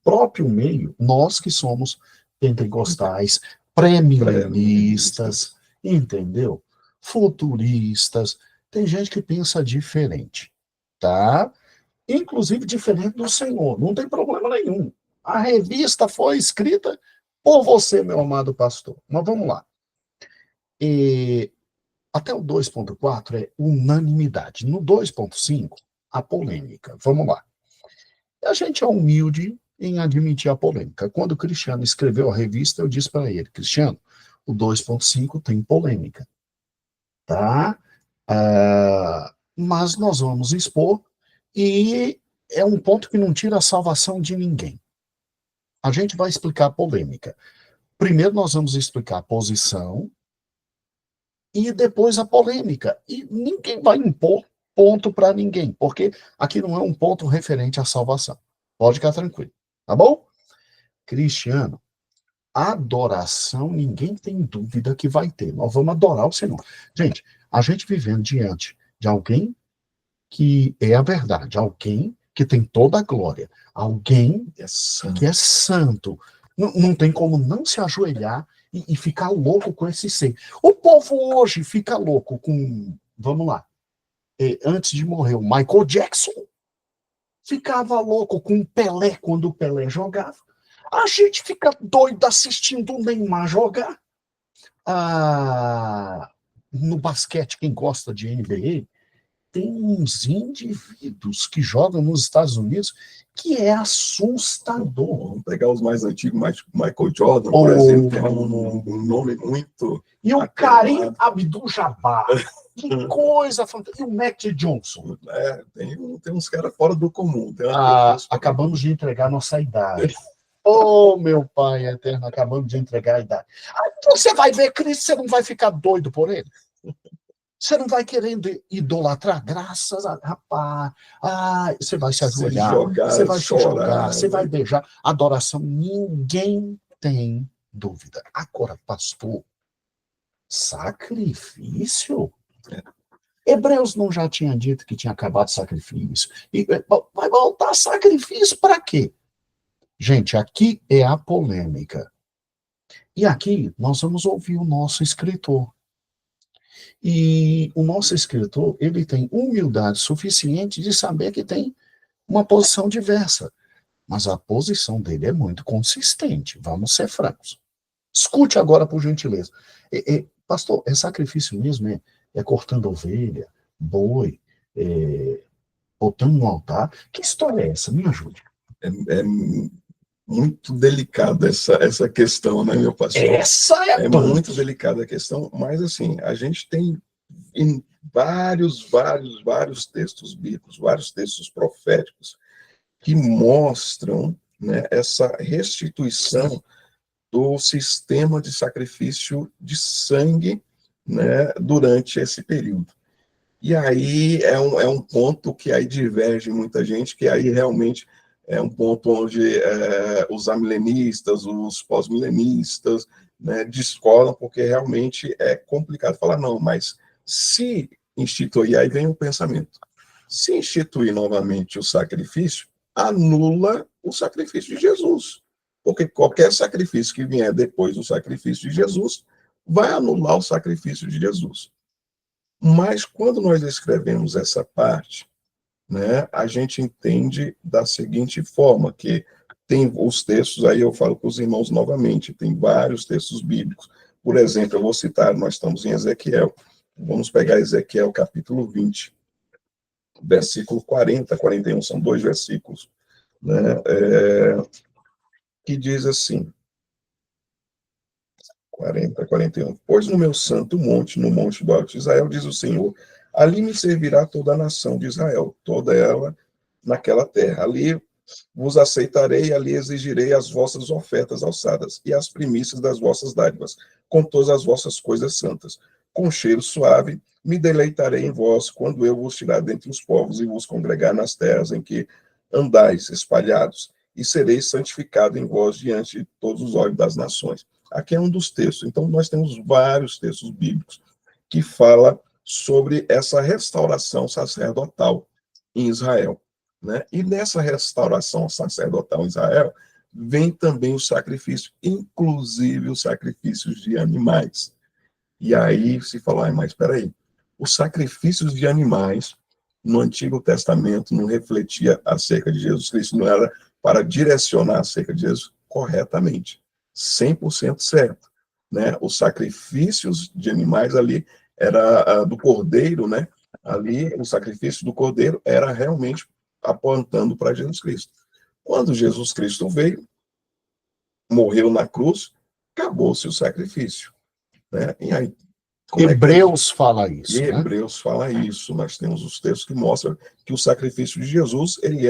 A: próprio meio, nós que somos pentecostais, pré-milenistas, entendeu? Futuristas. Tem gente que pensa diferente, tá? Inclusive diferente do Senhor. Não tem problema nenhum. A revista foi escrita por você, meu amado pastor. Mas vamos lá. Até o 2.4 é unanimidade. No 2.5, a polêmica. Vamos lá. A gente é humilde em admitir a polêmica. Quando o Cristiano escreveu a revista, eu disse para ele, Cristiano, o 2.5 tem polêmica, tá? Mas nós vamos expor e é um ponto que não tira a salvação de ninguém. A gente vai explicar a polêmica. Primeiro nós vamos explicar a posição e depois a polêmica. E ninguém vai impor ponto para ninguém, porque aqui não é um ponto referente à salvação. Pode ficar tranquilo, tá bom? Cristiano, adoração, ninguém tem dúvida que vai ter. Nós vamos adorar o Senhor. Gente, a gente vivendo diante de alguém que é a verdade, alguém que tem toda a glória, alguém que é santo. Não tem como não se ajoelhar e ficar louco com esse ser. O povo hoje fica louco com, vamos lá, antes de morrer, o Michael Jackson ficava louco com o Pelé quando o Pelé jogava. A gente fica doido assistindo o Neymar jogar. No basquete, quem gosta de NBA, tem uns indivíduos que jogam nos Estados Unidos que é assustador.
B: Vamos pegar os mais antigos, Michael Jordan, por exemplo, que é um nome muito...
A: E o Kareem Abdul-Jabbar. Que coisa fantástica. E o Mac Johnson.
B: Tem uns caras fora do comum.
A: Acabamos de entregar nossa idade. Oh, meu pai eterno, acabamos de entregar a idade. Aí você vai ver Cristo, você não vai ficar doido por ele? Você não vai querendo idolatrar? Graças a... Rapaz, você vai se ajoelhar, você vai se jogar, você vai beijar. Adoração, ninguém tem dúvida. Agora, pastor, sacrifício? Hebreus não já tinha dito que tinha acabado o sacrifício? E vai voltar sacrifício para quê? Gente, aqui é a polêmica. E aqui nós vamos ouvir o nosso escritor. E o nosso escritor, ele tem humildade suficiente de saber que tem uma posição diversa. Mas a posição dele é muito consistente, vamos ser francos. Escute agora, por gentileza. Pastor, é sacrifício mesmo? É cortando ovelha, boi, botando no altar? Que história é essa? Me ajude.
B: É muito delicada essa questão, né, meu pastor?
A: Essa é
B: muito delicada a questão, mas assim, a gente tem em vários textos bíblicos, vários textos proféticos que mostram, né, essa restituição do sistema de sacrifício de sangue, né, durante esse período. E aí é um ponto que aí diverge muita gente, que aí realmente é um ponto onde os amilenistas, os pós-milenistas, né, discordam, porque realmente é complicado falar, não, mas se instituir, aí vem o pensamento, se instituir novamente o sacrifício, anula o sacrifício de Jesus, porque qualquer sacrifício que vier depois do sacrifício de Jesus vai anular o sacrifício de Jesus. Mas quando nós escrevemos essa parte, né, a gente entende da seguinte forma, que tem os textos, aí eu falo com os irmãos novamente, tem vários textos bíblicos. Por exemplo, eu vou citar, nós estamos em Ezequiel, vamos pegar Ezequiel capítulo 20, versículo 40, 41, são 2 versículos, né, que diz assim, 40, 41. Pois no meu santo monte, no monte do Alto de Israel, diz o Senhor, ali me servirá toda a nação de Israel, toda ela naquela terra. Ali vos aceitarei, ali exigirei as vossas ofertas alçadas e as primícias das vossas dádivas, com todas as vossas coisas santas. Com cheiro suave, me deleitarei em vós, quando eu vos tirar dentre os povos e vos congregar nas terras em que andais espalhados, e sereis santificado em vós diante de todos os olhos das nações. Aqui é um dos textos. Então, nós temos vários textos bíblicos que falam sobre essa restauração sacerdotal em Israel, né? E nessa restauração sacerdotal em Israel, vem também o sacrifício, inclusive os sacrifícios de animais. E aí se fala, mas espera aí, os sacrifícios de animais no Antigo Testamento não refletia acerca de Jesus Cristo, não era para direcionar acerca de Jesus corretamente, 100% certo, né? Os sacrifícios de animais ali era do cordeiro, né? Ali o sacrifício do cordeiro era realmente apontando para Jesus Cristo. Quando Jesus Cristo veio, morreu na cruz, acabou-se o sacrifício, né? E aí
A: Hebreus fala isso, né?
B: Hebreus fala isso. Nós temos os textos que mostram que o sacrifício de Jesus ele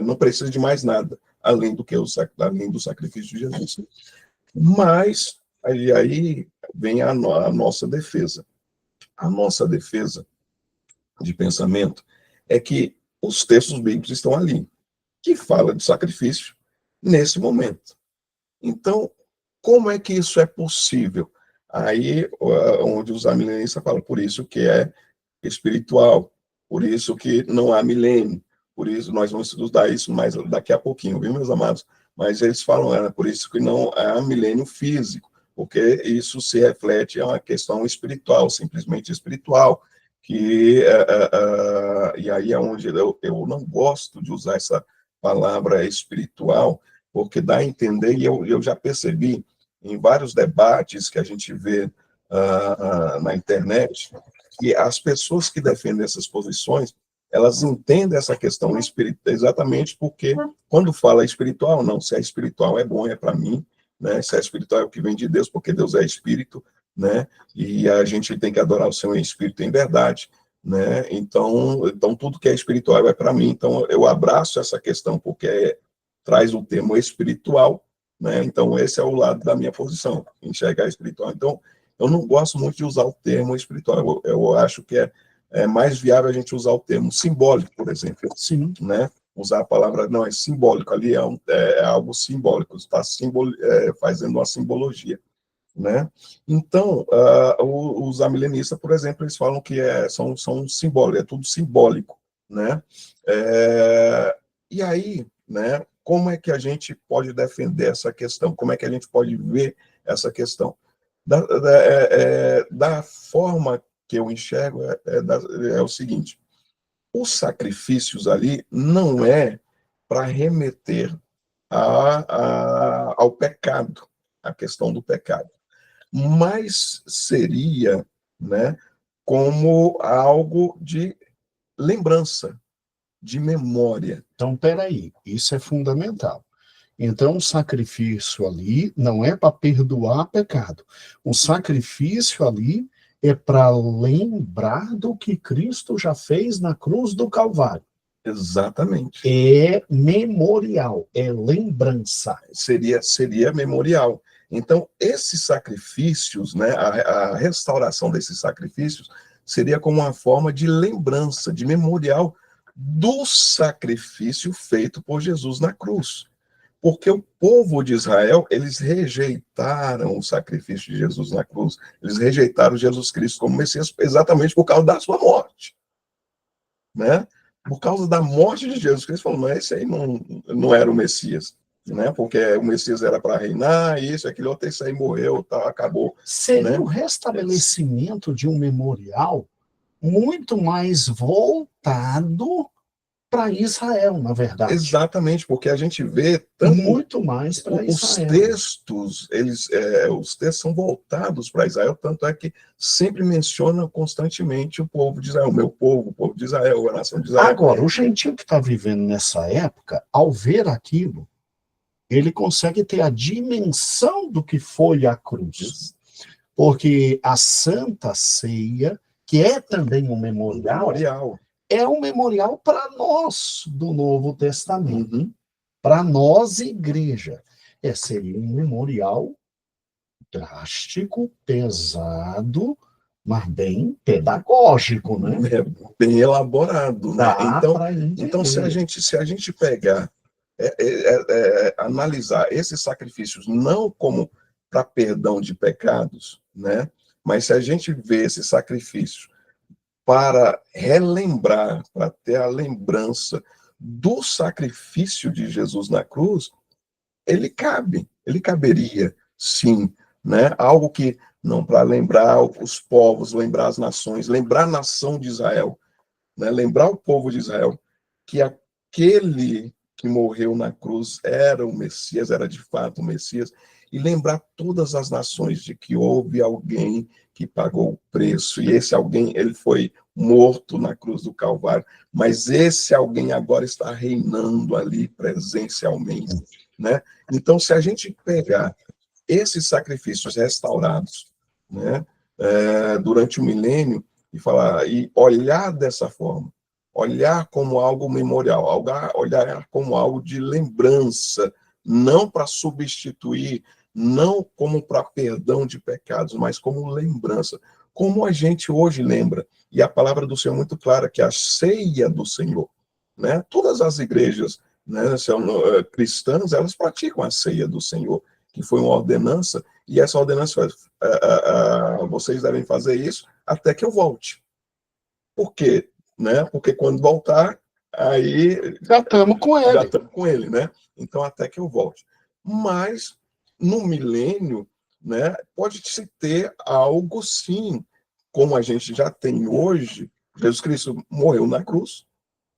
B: não precisa de mais nada além do sacrifício de Jesus. Mas aí vem a nossa defesa. A nossa defesa de pensamento é que os textos bíblicos estão ali, que fala de sacrifício nesse momento. Então, como é que isso é possível? Aí, onde os amilenistas falam, por isso que é espiritual, por isso que não há milênio, por isso nós vamos estudar isso mais daqui a pouquinho, viu, meus amados? Mas eles falam, por isso que não há milênio físico, porque isso se reflete a uma questão espiritual, simplesmente espiritual, que e aí é onde eu não gosto de usar essa palavra espiritual, porque dá a entender, e eu já percebi em vários debates que a gente vê na internet, que as pessoas que defendem essas posições, elas entendem essa questão espiritual exatamente porque, quando fala espiritual, não, se é espiritual é bom, é para mim, né? Se é espiritual é o que vem de Deus, porque Deus é espírito, né? E a gente tem que adorar o Senhor em espírito e em verdade, né? Então tudo que é espiritual é para mim. Então, eu abraço essa questão porque traz o termo espiritual, né? Então, esse é o lado da minha posição, enxergar espiritual. Então, eu não gosto muito de usar o termo espiritual. Eu acho que é mais viável a gente usar o termo simbólico, por exemplo.
A: Sim.
B: Né? Usar a palavra, não, é simbólico, ali é algo simbólico, está fazendo uma simbologia. Né? Então, os amilenistas, por exemplo, eles falam que são simbólicos, é tudo simbólico. Né? E aí, né, como é que a gente pode defender essa questão? Como é que a gente pode ver essa questão? Da forma que eu enxergo, é o seguinte: os sacrifícios ali não é para remeter ao pecado, a questão do pecado, mas seria, né, como algo de lembrança, de memória.
A: Então, peraí, isso é fundamental. Então, o sacrifício ali não é para perdoar pecado. O sacrifício ali é para lembrar do que Cristo já fez na cruz do Calvário.
B: Exatamente.
A: É memorial, é lembrança.
B: Seria memorial. Então, esses sacrifícios, né, a restauração desses sacrifícios, seria como uma forma de lembrança, de memorial do sacrifício feito por Jesus na cruz. Porque o povo de Israel, eles rejeitaram o sacrifício de Jesus na cruz, eles rejeitaram Jesus Cristo como Messias exatamente por causa da sua morte. Né? Por causa da morte de Jesus Cristo, falou, não, esse aí não era o Messias. Né? Porque o Messias era para reinar, isso, aquele outro, esse aí morreu, tá, acabou.
A: Seria
B: né?
A: o restabelecimento de um memorial muito mais voltado para Israel, na verdade.
B: Exatamente, porque a gente vê tanto
A: muito mais para
B: os
A: Israel.
B: textos, os textos são voltados para Israel, tanto é que sempre menciona constantemente o povo de Israel, o povo de Israel, a nação de Israel.
A: Agora, o gentio que está vivendo nessa época, ao ver aquilo, ele consegue ter a dimensão do que foi a cruz. Porque a Santa Ceia, que é também um memorial, é um memorial para nós do Novo Testamento.
B: Uhum.
A: Para nós, igreja. Seria um memorial drástico, pesado, mas bem pedagógico, né?
B: Bem elaborado, né? Então, se a gente pegar, analisar esses sacrifícios não como para perdão de pecados, né? Mas se a gente vê esses sacrifícios para relembrar, para ter a lembrança do sacrifício de Jesus na cruz, ele caberia, sim, né? Algo que não para lembrar os povos, lembrar as nações, lembrar a nação de Israel, né? Lembrar o povo de Israel que aquele que morreu na cruz era o Messias, era de fato o Messias, e lembrar todas as nações de que houve alguém que pagou o preço, e esse alguém, ele foi morto na cruz do Calvário, mas esse alguém agora está reinando ali presencialmente, né? Então, se a gente pegar esses sacrifícios restaurados, né, durante o milênio, e olhar dessa forma, olhar como algo memorial, olhar como algo de lembrança, não para substituir não como para perdão de pecados, mas como lembrança, como a gente hoje lembra. E a palavra do Senhor é muito clara, que a ceia do Senhor, né? Todas as igrejas, né, cristãs, elas praticam a ceia do Senhor, que foi uma ordenança, e essa ordenança, vocês devem fazer isso até que eu volte. Por quê? Né? Porque quando voltar, aí
A: Já estamos com ele.
B: Já estamos com ele, né? Então, até que eu volte. Mas, no milênio, né, pode-se ter algo, sim, como a gente já tem hoje. Jesus Cristo morreu na cruz,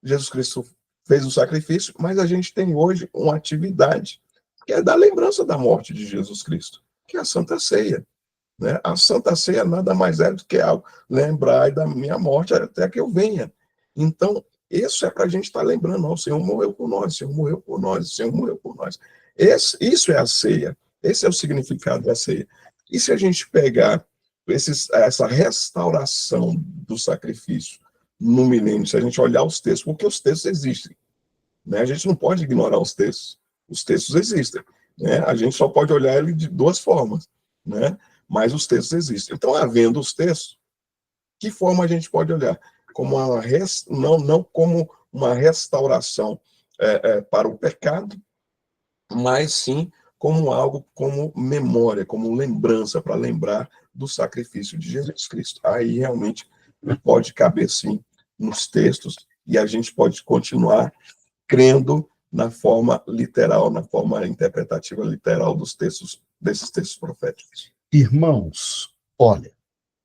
B: Jesus Cristo fez o sacrifício, mas a gente tem hoje uma atividade que é da lembrança da morte de Jesus Cristo, que é a Santa Ceia. Né? A Santa Ceia nada mais é do que algo, lembrai da minha morte até que eu venha. Então, isso é para a gente estar lembrando, ó, o Senhor morreu por nós, o Senhor morreu por nós, o Senhor morreu por nós. Isso é a ceia, esse é o significado da ceia. E se a gente pegar essa restauração do sacrifício no milênio, se a gente olhar os textos, porque os textos existem, né? A gente não pode ignorar os textos existem, né? A gente só pode olhar ele de duas formas, né? Mas os textos existem. Então, havendo os textos, que forma a gente pode olhar? Como não como uma restauração para o pecado, mas sim como algo, como memória, como lembrança, para lembrar do sacrifício de Jesus Cristo. Aí realmente pode caber sim nos textos, e a gente pode continuar crendo na forma literal, na forma interpretativa literal desses textos proféticos.
A: Irmãos, olha,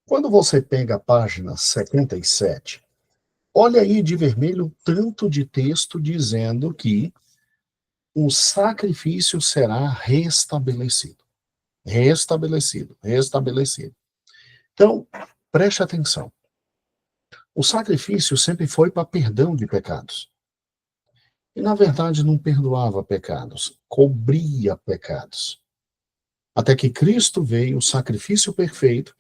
A: quando você pega a página 77, olha aí de vermelho o tanto de texto dizendo que o sacrifício será restabelecido. Restabelecido, restabelecido. Então, preste atenção. O sacrifício sempre foi para perdão de pecados. E, na verdade, não perdoava pecados, cobria pecados. Até que Cristo veio, o sacrifício perfeito,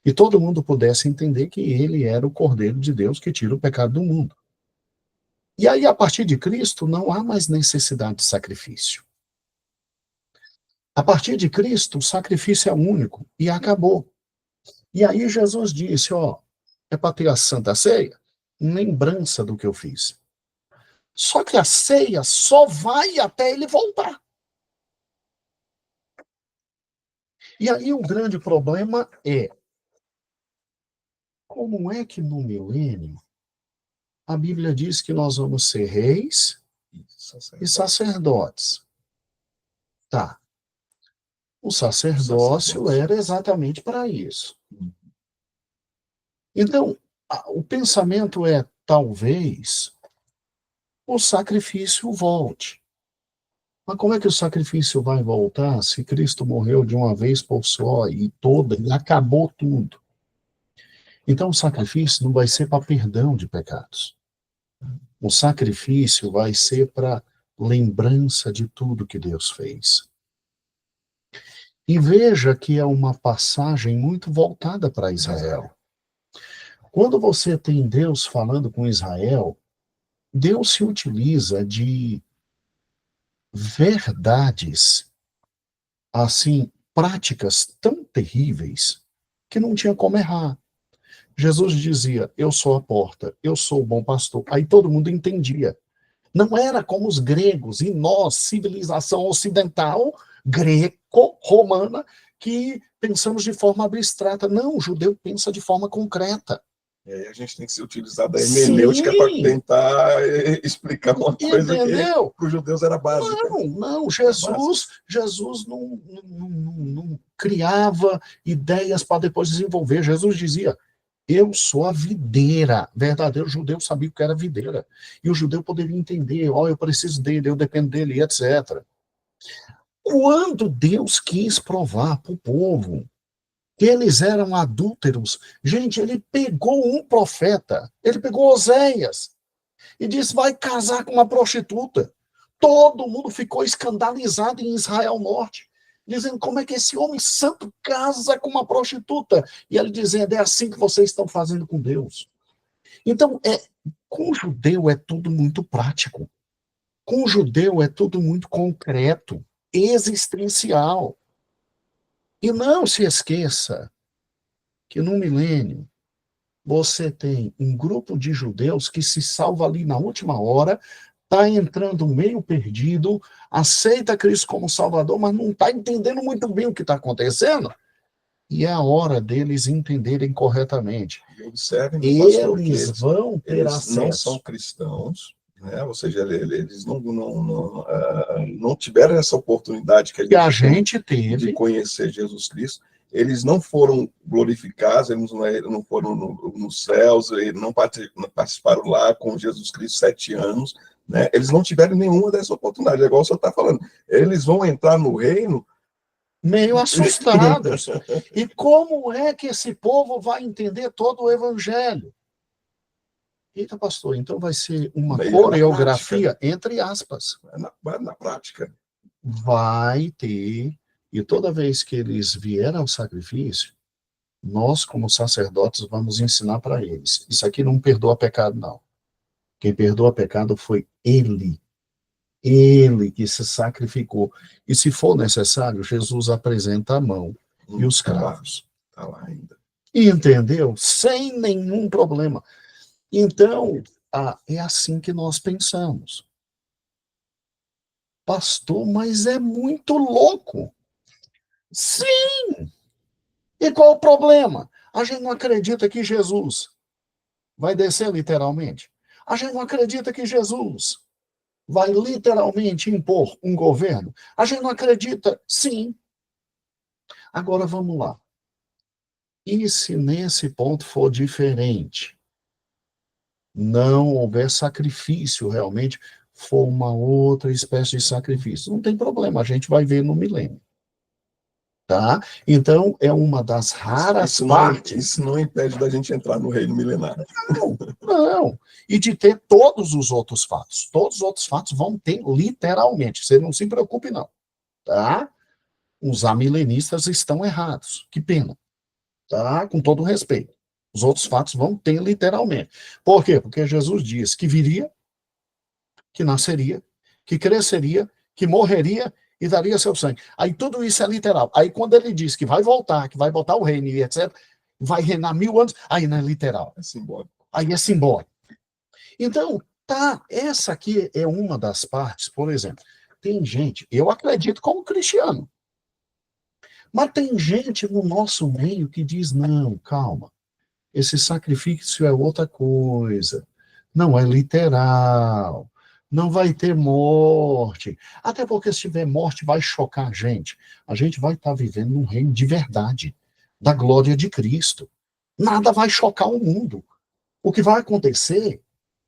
A: e todo mundo pudesse entender que ele era o Cordeiro de Deus que tira o pecado do mundo. E aí, a partir de Cristo, não há mais necessidade de sacrifício. A partir de Cristo, o sacrifício é único e acabou. E aí Jesus disse, ó, é para ter a Santa Ceia, lembrança do que eu fiz. Só que a ceia só vai até ele voltar. E aí o grande problema é, como é que no milênio a Bíblia diz que nós vamos ser reis e sacerdotes? Tá. O sacerdócio era exatamente para isso. Então, o pensamento é, talvez, o sacrifício volte. Mas como é que o sacrifício vai voltar se Cristo morreu de uma vez por só e acabou tudo? Então, o sacrifício não vai ser para perdão de pecados. O sacrifício vai ser para lembrança de tudo que Deus fez. E veja que é uma passagem muito voltada para Israel. Quando você tem Deus falando com Israel, Deus se utiliza de verdades, assim, práticas tão terríveis, que não tinha como errar. Jesus dizia, eu sou a porta, eu sou o bom pastor. Aí todo mundo entendia. Não era como os gregos, e nós, civilização ocidental, greco-romana, que pensamos de forma abstrata. Não, o judeu pensa de forma concreta.
B: E aí a gente tem que se utilizar da hermenêutica para tentar explicar uma coisa que para os judeus era básica.
A: Não, Jesus não criava ideias para depois desenvolver. Jesus dizia, eu sou a videira. Verdadeiro judeu sabia o que era videira. E o judeu poderia entender, eu preciso dele, eu dependo dele, etc. Quando Deus quis provar para o povo que eles eram adúlteros, gente, ele pegou um profeta, ele pegou Oséias, e disse, vai casar com uma prostituta. Todo mundo ficou escandalizado em Israel Norte, dizendo, como é que esse homem santo casa com uma prostituta? E ele dizendo, é assim que vocês estão fazendo com Deus. Então, com o judeu é tudo muito prático. Com o judeu é tudo muito concreto, existencial. E não se esqueça que no milênio você tem um grupo de judeus que se salva ali na última hora, está entrando meio perdido, aceita Cristo como Salvador, mas não está entendendo muito bem o que está acontecendo. E é a hora deles entenderem corretamente.
B: E observem, meu pastor, que
A: Eles vão ter
B: eles não são
A: acesso.
B: cristãos, né? Ou seja, eles não tiveram essa oportunidade que
A: Que a
B: a gente
A: gente
B: tem de
A: teve,
B: conhecer Jesus Cristo. Eles não foram glorificados, eles não foram nos céus, eles não participaram lá com Jesus Cristo 7 anos, né? Eles não tiveram nenhuma dessa oportunidade, é igual o senhor está falando. Eles vão entrar no reino
A: meio assustados. E como é que esse povo vai entender todo o evangelho? Eita, pastor, então vai ser uma coreografia, entre aspas.
B: na prática.
A: Vai ter, e toda vez que eles vierem ao sacrifício, nós, como sacerdotes, vamos ensinar para eles. Isso aqui não perdoa pecado, não. Quem perdoa pecado foi ele. Ele que se sacrificou. E se for necessário, Jesus apresenta a mão e os cravos.
B: Está lá ainda.
A: Entendeu? Sem nenhum problema. Então, é assim que nós pensamos. Pastor, mas é muito louco. Sim! E qual o problema? A gente não acredita que Jesus vai descer literalmente. A gente não acredita que Jesus vai literalmente impor um governo. A gente não acredita, sim. Agora vamos lá. E se nesse ponto for diferente? Não houver sacrifício realmente, for uma outra espécie de sacrifício. Não tem problema, a gente vai ver no milênio. Tá? Então, é uma das raras partes.
B: Isso não impede da gente entrar no reino milenário.
A: Não, não. E de ter todos os outros fatos. Todos os outros fatos vão ter literalmente. Você não se preocupe, não. Tá? Os amilenistas estão errados. Que pena. Tá? Com todo respeito. Os outros fatos vão ter literalmente. Por quê? Porque Jesus diz que viria, que nasceria, que cresceria, que morreria e daria seu sangue. Aí tudo isso é literal. Aí quando ele diz que vai voltar o reino e etc., vai reinar 1000 anos, aí não é literal.
B: É simbólico.
A: Aí é simbólico. Então, tá, essa aqui é uma das partes, por exemplo, tem gente, eu acredito como cristiano, mas tem gente no nosso meio que diz, não, calma, esse sacrifício é outra coisa, não é literal, não vai ter morte, até porque se tiver morte vai chocar a gente vai estar vivendo num reino de verdade, da glória de Cristo, nada vai chocar o mundo, o que vai acontecer,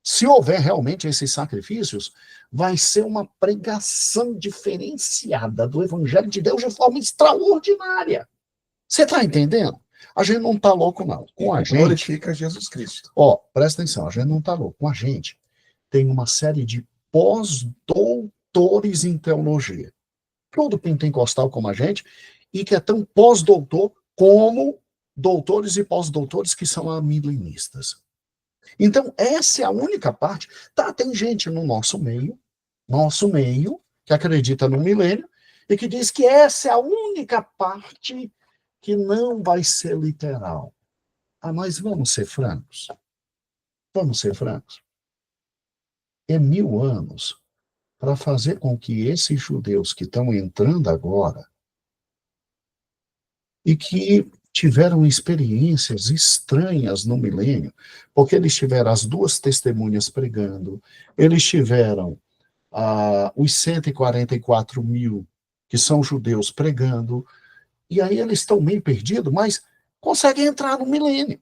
A: se houver realmente esses sacrifícios, vai ser uma pregação diferenciada do Evangelho de Deus de forma extraordinária. Você está entendendo? A gente não está louco, não. Com a gente.
B: Glorifica Jesus Cristo.
A: Ó, presta atenção, a gente não está louco. Com a gente, tem uma série de pós-doutores em teologia. Todo pentecostal como a gente, e que é tão pós-doutor como doutores e pós-doutores que são amilenistas. Então, essa é a única parte. Tá, tem gente no nosso meio, que acredita no milênio, e que diz que essa é a única parte que não vai ser literal. Ah, mas vamos ser francos. Vamos ser francos. É 1000 anos para fazer com que esses judeus que estão entrando agora e que tiveram experiências estranhas no milênio, porque eles tiveram as 2 testemunhas pregando, eles tiveram os 144 mil que são judeus pregando, e aí eles estão meio perdidos, mas conseguem entrar no milênio.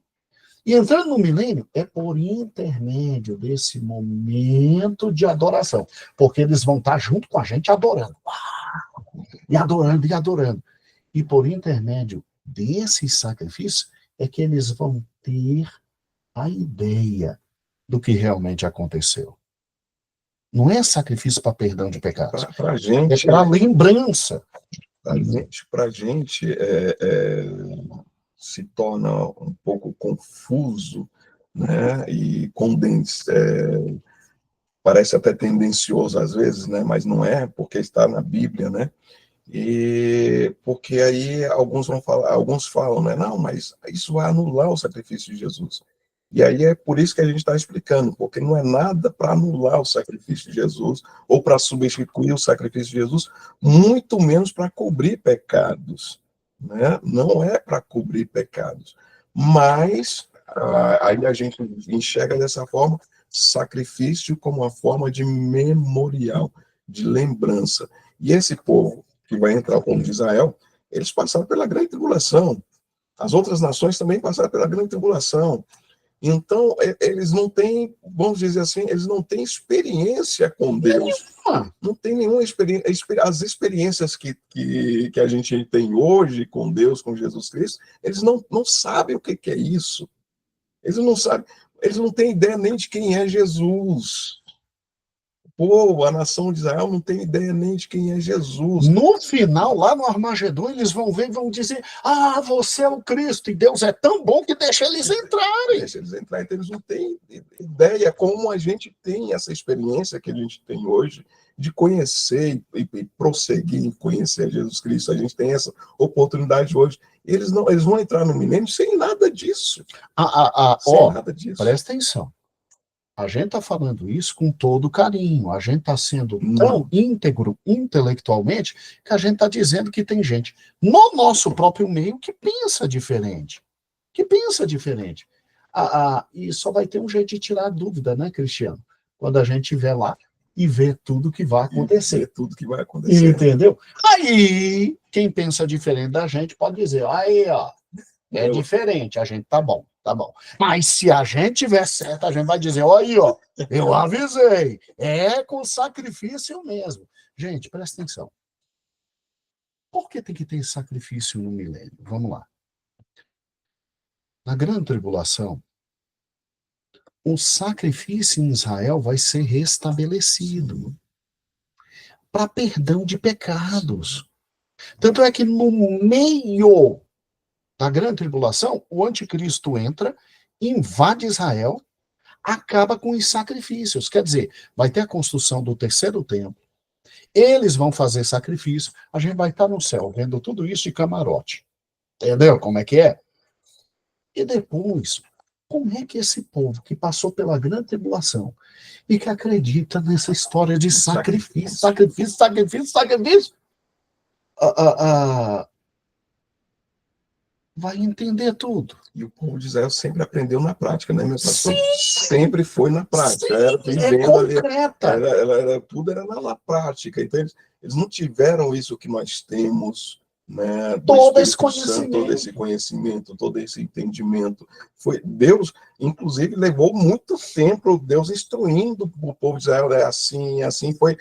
A: E entrando no milênio é por intermédio desse momento de adoração, porque eles vão estar junto com a gente adorando. E adorando, e adorando. E por intermédio desses sacrifícios é que eles vão ter a ideia do que realmente aconteceu. Não é sacrifício para perdão de pecados.
B: Para gente,
A: é para lembrança.
B: Para gente se torna um pouco confuso, né? E parece até tendencioso às vezes, né? Mas não é, porque está na Bíblia, né? E porque aí alguns vão falar, alguns falam, né? Não, mas isso vai anular o sacrifício de Jesus. E aí é por isso que a gente está explicando, porque não é nada para anular o sacrifício de Jesus ou para substituir o sacrifício de Jesus, muito menos para cobrir pecados, né? Não é para cobrir pecados, mas aí a gente enxerga dessa forma sacrifício como uma forma de memorial, de lembrança. E esse povo que vai entrar, como de Israel, eles passaram pela grande tribulação. As outras nações também passaram pela grande tribulação. Então, eles não têm, vamos dizer assim, eles não têm experiência com Deus. Não tem nenhuma experiência. As experiências que a gente tem hoje com Deus, com Jesus Cristo, eles não sabem o que é isso. Eles não sabem, eles não têm ideia nem de quem é Jesus. Pô, a nação de Israel não tem ideia nem de quem é Jesus.
A: No final, lá no Armagedon, eles vão ver e vão dizer: ah, você é o Cristo, e Deus é tão bom que deixa eles entrarem.
B: Deixa eles entrarem, então eles não têm ideia como a gente tem essa experiência que a gente tem hoje de conhecer e prosseguir em conhecer Jesus Cristo. A gente tem essa oportunidade hoje. Eles vão entrar no milênio sem nada disso.
A: Sem nada disso. Presta atenção. A gente está falando isso com todo carinho. A gente está sendo tão íntegro intelectualmente que a gente está dizendo que tem gente no nosso próprio meio que pensa diferente. E só vai ter um jeito de tirar a dúvida, né, Cristiano? Quando a gente estiver lá e ver tudo que vai acontecer. Entendeu? Aí, quem pensa diferente da gente pode dizer: aí, ó, é diferente, a gente tá bom. Mas se a gente tiver certo, a gente vai dizer: olha aí, ó, eu avisei, é com sacrifício mesmo. Gente, presta atenção. Por que tem que ter sacrifício no milênio? Vamos lá. Na grande tribulação, o sacrifício em Israel vai ser restabelecido para perdão de pecados. Tanto é que no meio da grande tribulação, o anticristo entra, invade Israel, acaba com os sacrifícios. Quer dizer, vai ter a construção do terceiro templo, eles vão fazer sacrifício, a gente vai estar no céu vendo tudo isso de camarote. Entendeu como é que é? E depois, como é que esse povo que passou pela grande tribulação e que acredita nessa história de sacrifício, vai entender tudo.
B: E o povo de Israel sempre aprendeu na prática, né, meu pastor? Sempre foi na prática. Era vivendo ali. Tudo era na prática. Então, eles não tiveram isso que nós temos, né?
A: Todo esse conhecimento.
B: Todo esse conhecimento, todo esse entendimento. Foi Deus, inclusive, levou muito tempo, Deus instruindo o povo de Israel, assim, foi,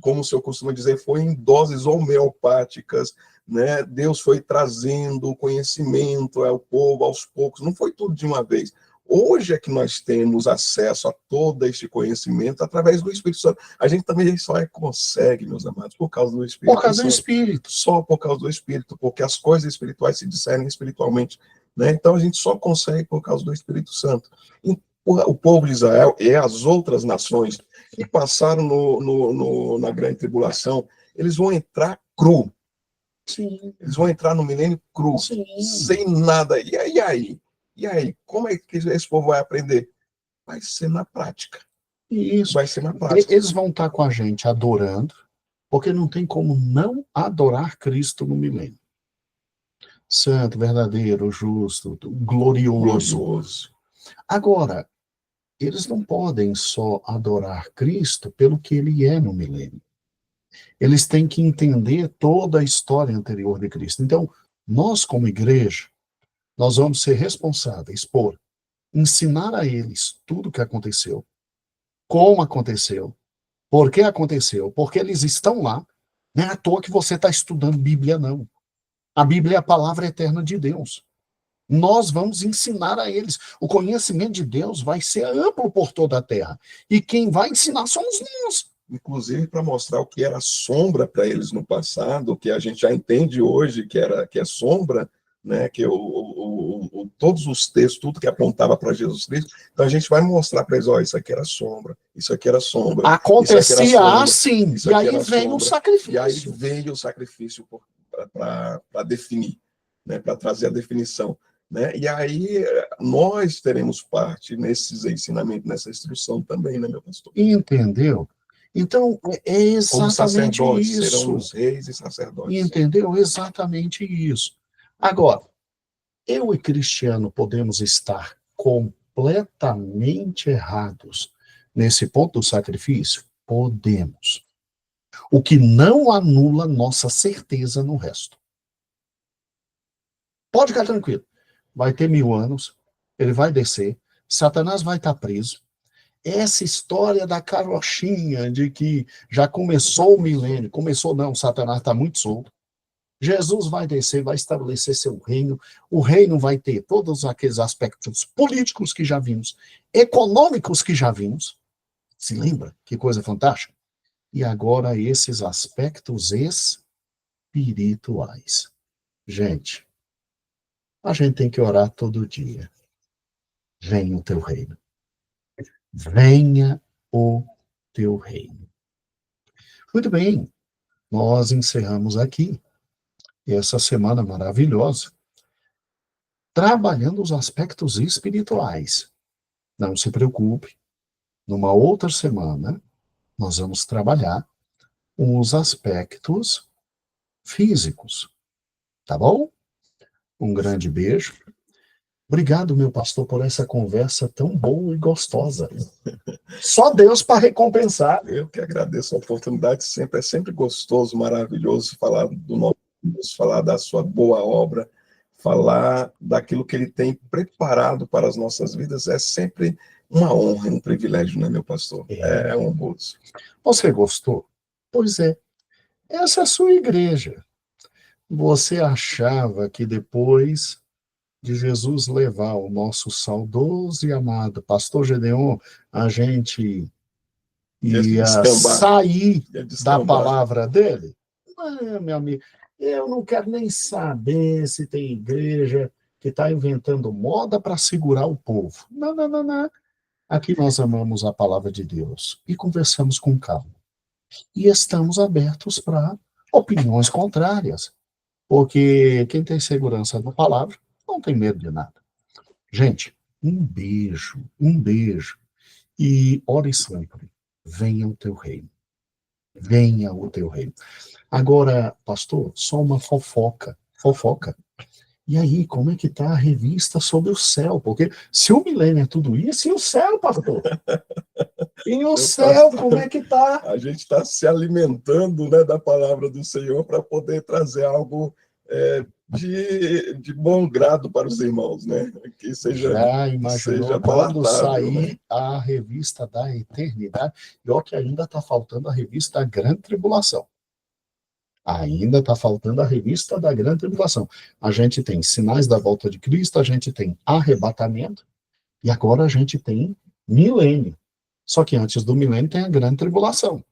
B: como o senhor costuma dizer, foi em doses homeopáticas, né? Deus foi trazendo o conhecimento ao povo aos poucos, não foi tudo de uma vez. Hoje é que nós temos acesso a todo este conhecimento através do Espírito Santo. A gente também só consegue, meus amados, por causa do Espírito.
A: Por causa do Espírito.
B: Só por causa do Espírito, porque as coisas espirituais se discernem espiritualmente, né? Então a gente só consegue por causa do Espírito Santo. E o povo de Israel e as outras nações que passaram na grande tribulação, eles vão entrar cru.
A: Sim.
B: Eles vão entrar no milênio cru, sem nada. E aí? E aí? Como é que esse povo vai aprender? Vai ser na prática.
A: Isso.
B: Vai ser na prática.
A: Eles vão estar com a gente adorando, porque não tem como não adorar Cristo no milênio. Santo, verdadeiro, justo, glorioso. Agora, eles não podem só adorar Cristo pelo que ele é no milênio. Eles têm que entender toda a história anterior de Cristo. Então, nós como igreja, nós vamos ser responsáveis por ensinar a eles tudo o que aconteceu, como aconteceu, por que aconteceu, porque eles estão lá. Não é à toa que você está estudando Bíblia, não. A Bíblia é a palavra eterna de Deus. Nós vamos ensinar a eles. O conhecimento de Deus vai ser amplo por toda a terra. E quem vai ensinar somos nós.
B: Inclusive para mostrar o que era sombra para eles no passado, o que a gente já entende hoje que é sombra, né? Que o todos os textos, tudo que apontava para Jesus Cristo. Então a gente vai mostrar para eles, ó, isso aqui era sombra, isso aqui era sombra.
A: Acontecia assim, e aí veio o sacrifício.
B: E aí veio o sacrifício para definir, né, para trazer a definição. Né? E aí nós teremos parte nesses ensinamentos, nessa instrução também, né, meu pastor?
A: Entendeu? Então, é exatamente isso.
B: Serão os reis e sacerdotes.
A: Entendeu? Exatamente isso. Agora, eu e Cristiano podemos estar completamente errados nesse ponto do sacrifício? Podemos. O que não anula nossa certeza no resto. Pode ficar tranquilo. Vai ter 1000 anos, ele vai descer, Satanás vai estar preso. Essa história da carochinha de que já começou o milênio, começou não, Satanás está muito solto. Jesus vai descer, vai estabelecer seu reino, o reino vai ter todos aqueles aspectos políticos que já vimos, econômicos que já vimos, se lembra? Que coisa fantástica. E agora esses aspectos espirituais. Gente, a gente tem que orar todo dia. Venha o teu reino. Venha o teu reino. Muito bem, nós encerramos aqui essa semana maravilhosa, trabalhando os aspectos espirituais. Não se preocupe, numa outra semana, nós vamos trabalhar os aspectos físicos, tá bom? Um grande beijo. Obrigado, meu pastor, por essa conversa tão boa e gostosa. Só Deus para recompensar.
B: Eu que agradeço a oportunidade, é sempre gostoso, maravilhoso falar do nosso Deus, falar da sua boa obra, falar daquilo que ele tem preparado para as nossas vidas. É sempre uma honra e um privilégio, né, meu pastor? É honroso.
A: Você gostou? Pois é. Essa é a sua igreja. Você achava que depois de Jesus levar o nosso saudoso e amado pastor Gedeon, a gente ia sair da palavra dele? Não, meu amigo, eu não quero nem saber se tem igreja que está inventando moda para segurar o povo. Não, não, não, não. Aqui nós amamos a palavra de Deus e conversamos com calma. E estamos abertos para opiniões contrárias, porque quem tem segurança da palavra não tem medo de nada. Gente, um beijo, e ore sempre. Venha o teu reino. Venha o teu reino. Agora, pastor, só uma fofoca. E aí, como é que está a revista sobre o céu? Porque se o milênio é tudo isso, e o céu, pastor? E o céu, como é que está?
B: A gente está se alimentando, né, da palavra do Senhor para poder trazer algo de bom grado para os irmãos, né? Que seja,
A: já imaginou
B: seja
A: quando
B: palatável,
A: sair,
B: né?
A: a revista da eternidade? E ó que ainda está faltando a revista da Grande Tribulação. Ainda está faltando a revista da Grande Tribulação. A gente tem sinais da volta de Cristo, a gente tem arrebatamento, e agora a gente tem milênio. Só que antes do milênio tem a Grande Tribulação,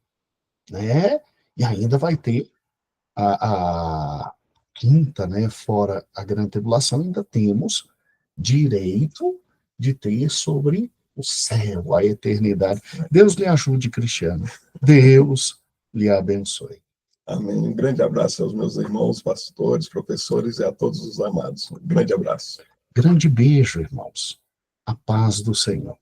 A: né? E ainda vai ter a quinta, né? Fora a Grande Tribulação, ainda temos direito de ter sobre o céu, a eternidade. Deus lhe ajude, Cristiano. Deus lhe abençoe.
B: Amém. Um grande abraço aos meus irmãos, pastores, professores e a todos os amados. Um grande abraço.
A: Grande beijo, irmãos. A paz do Senhor.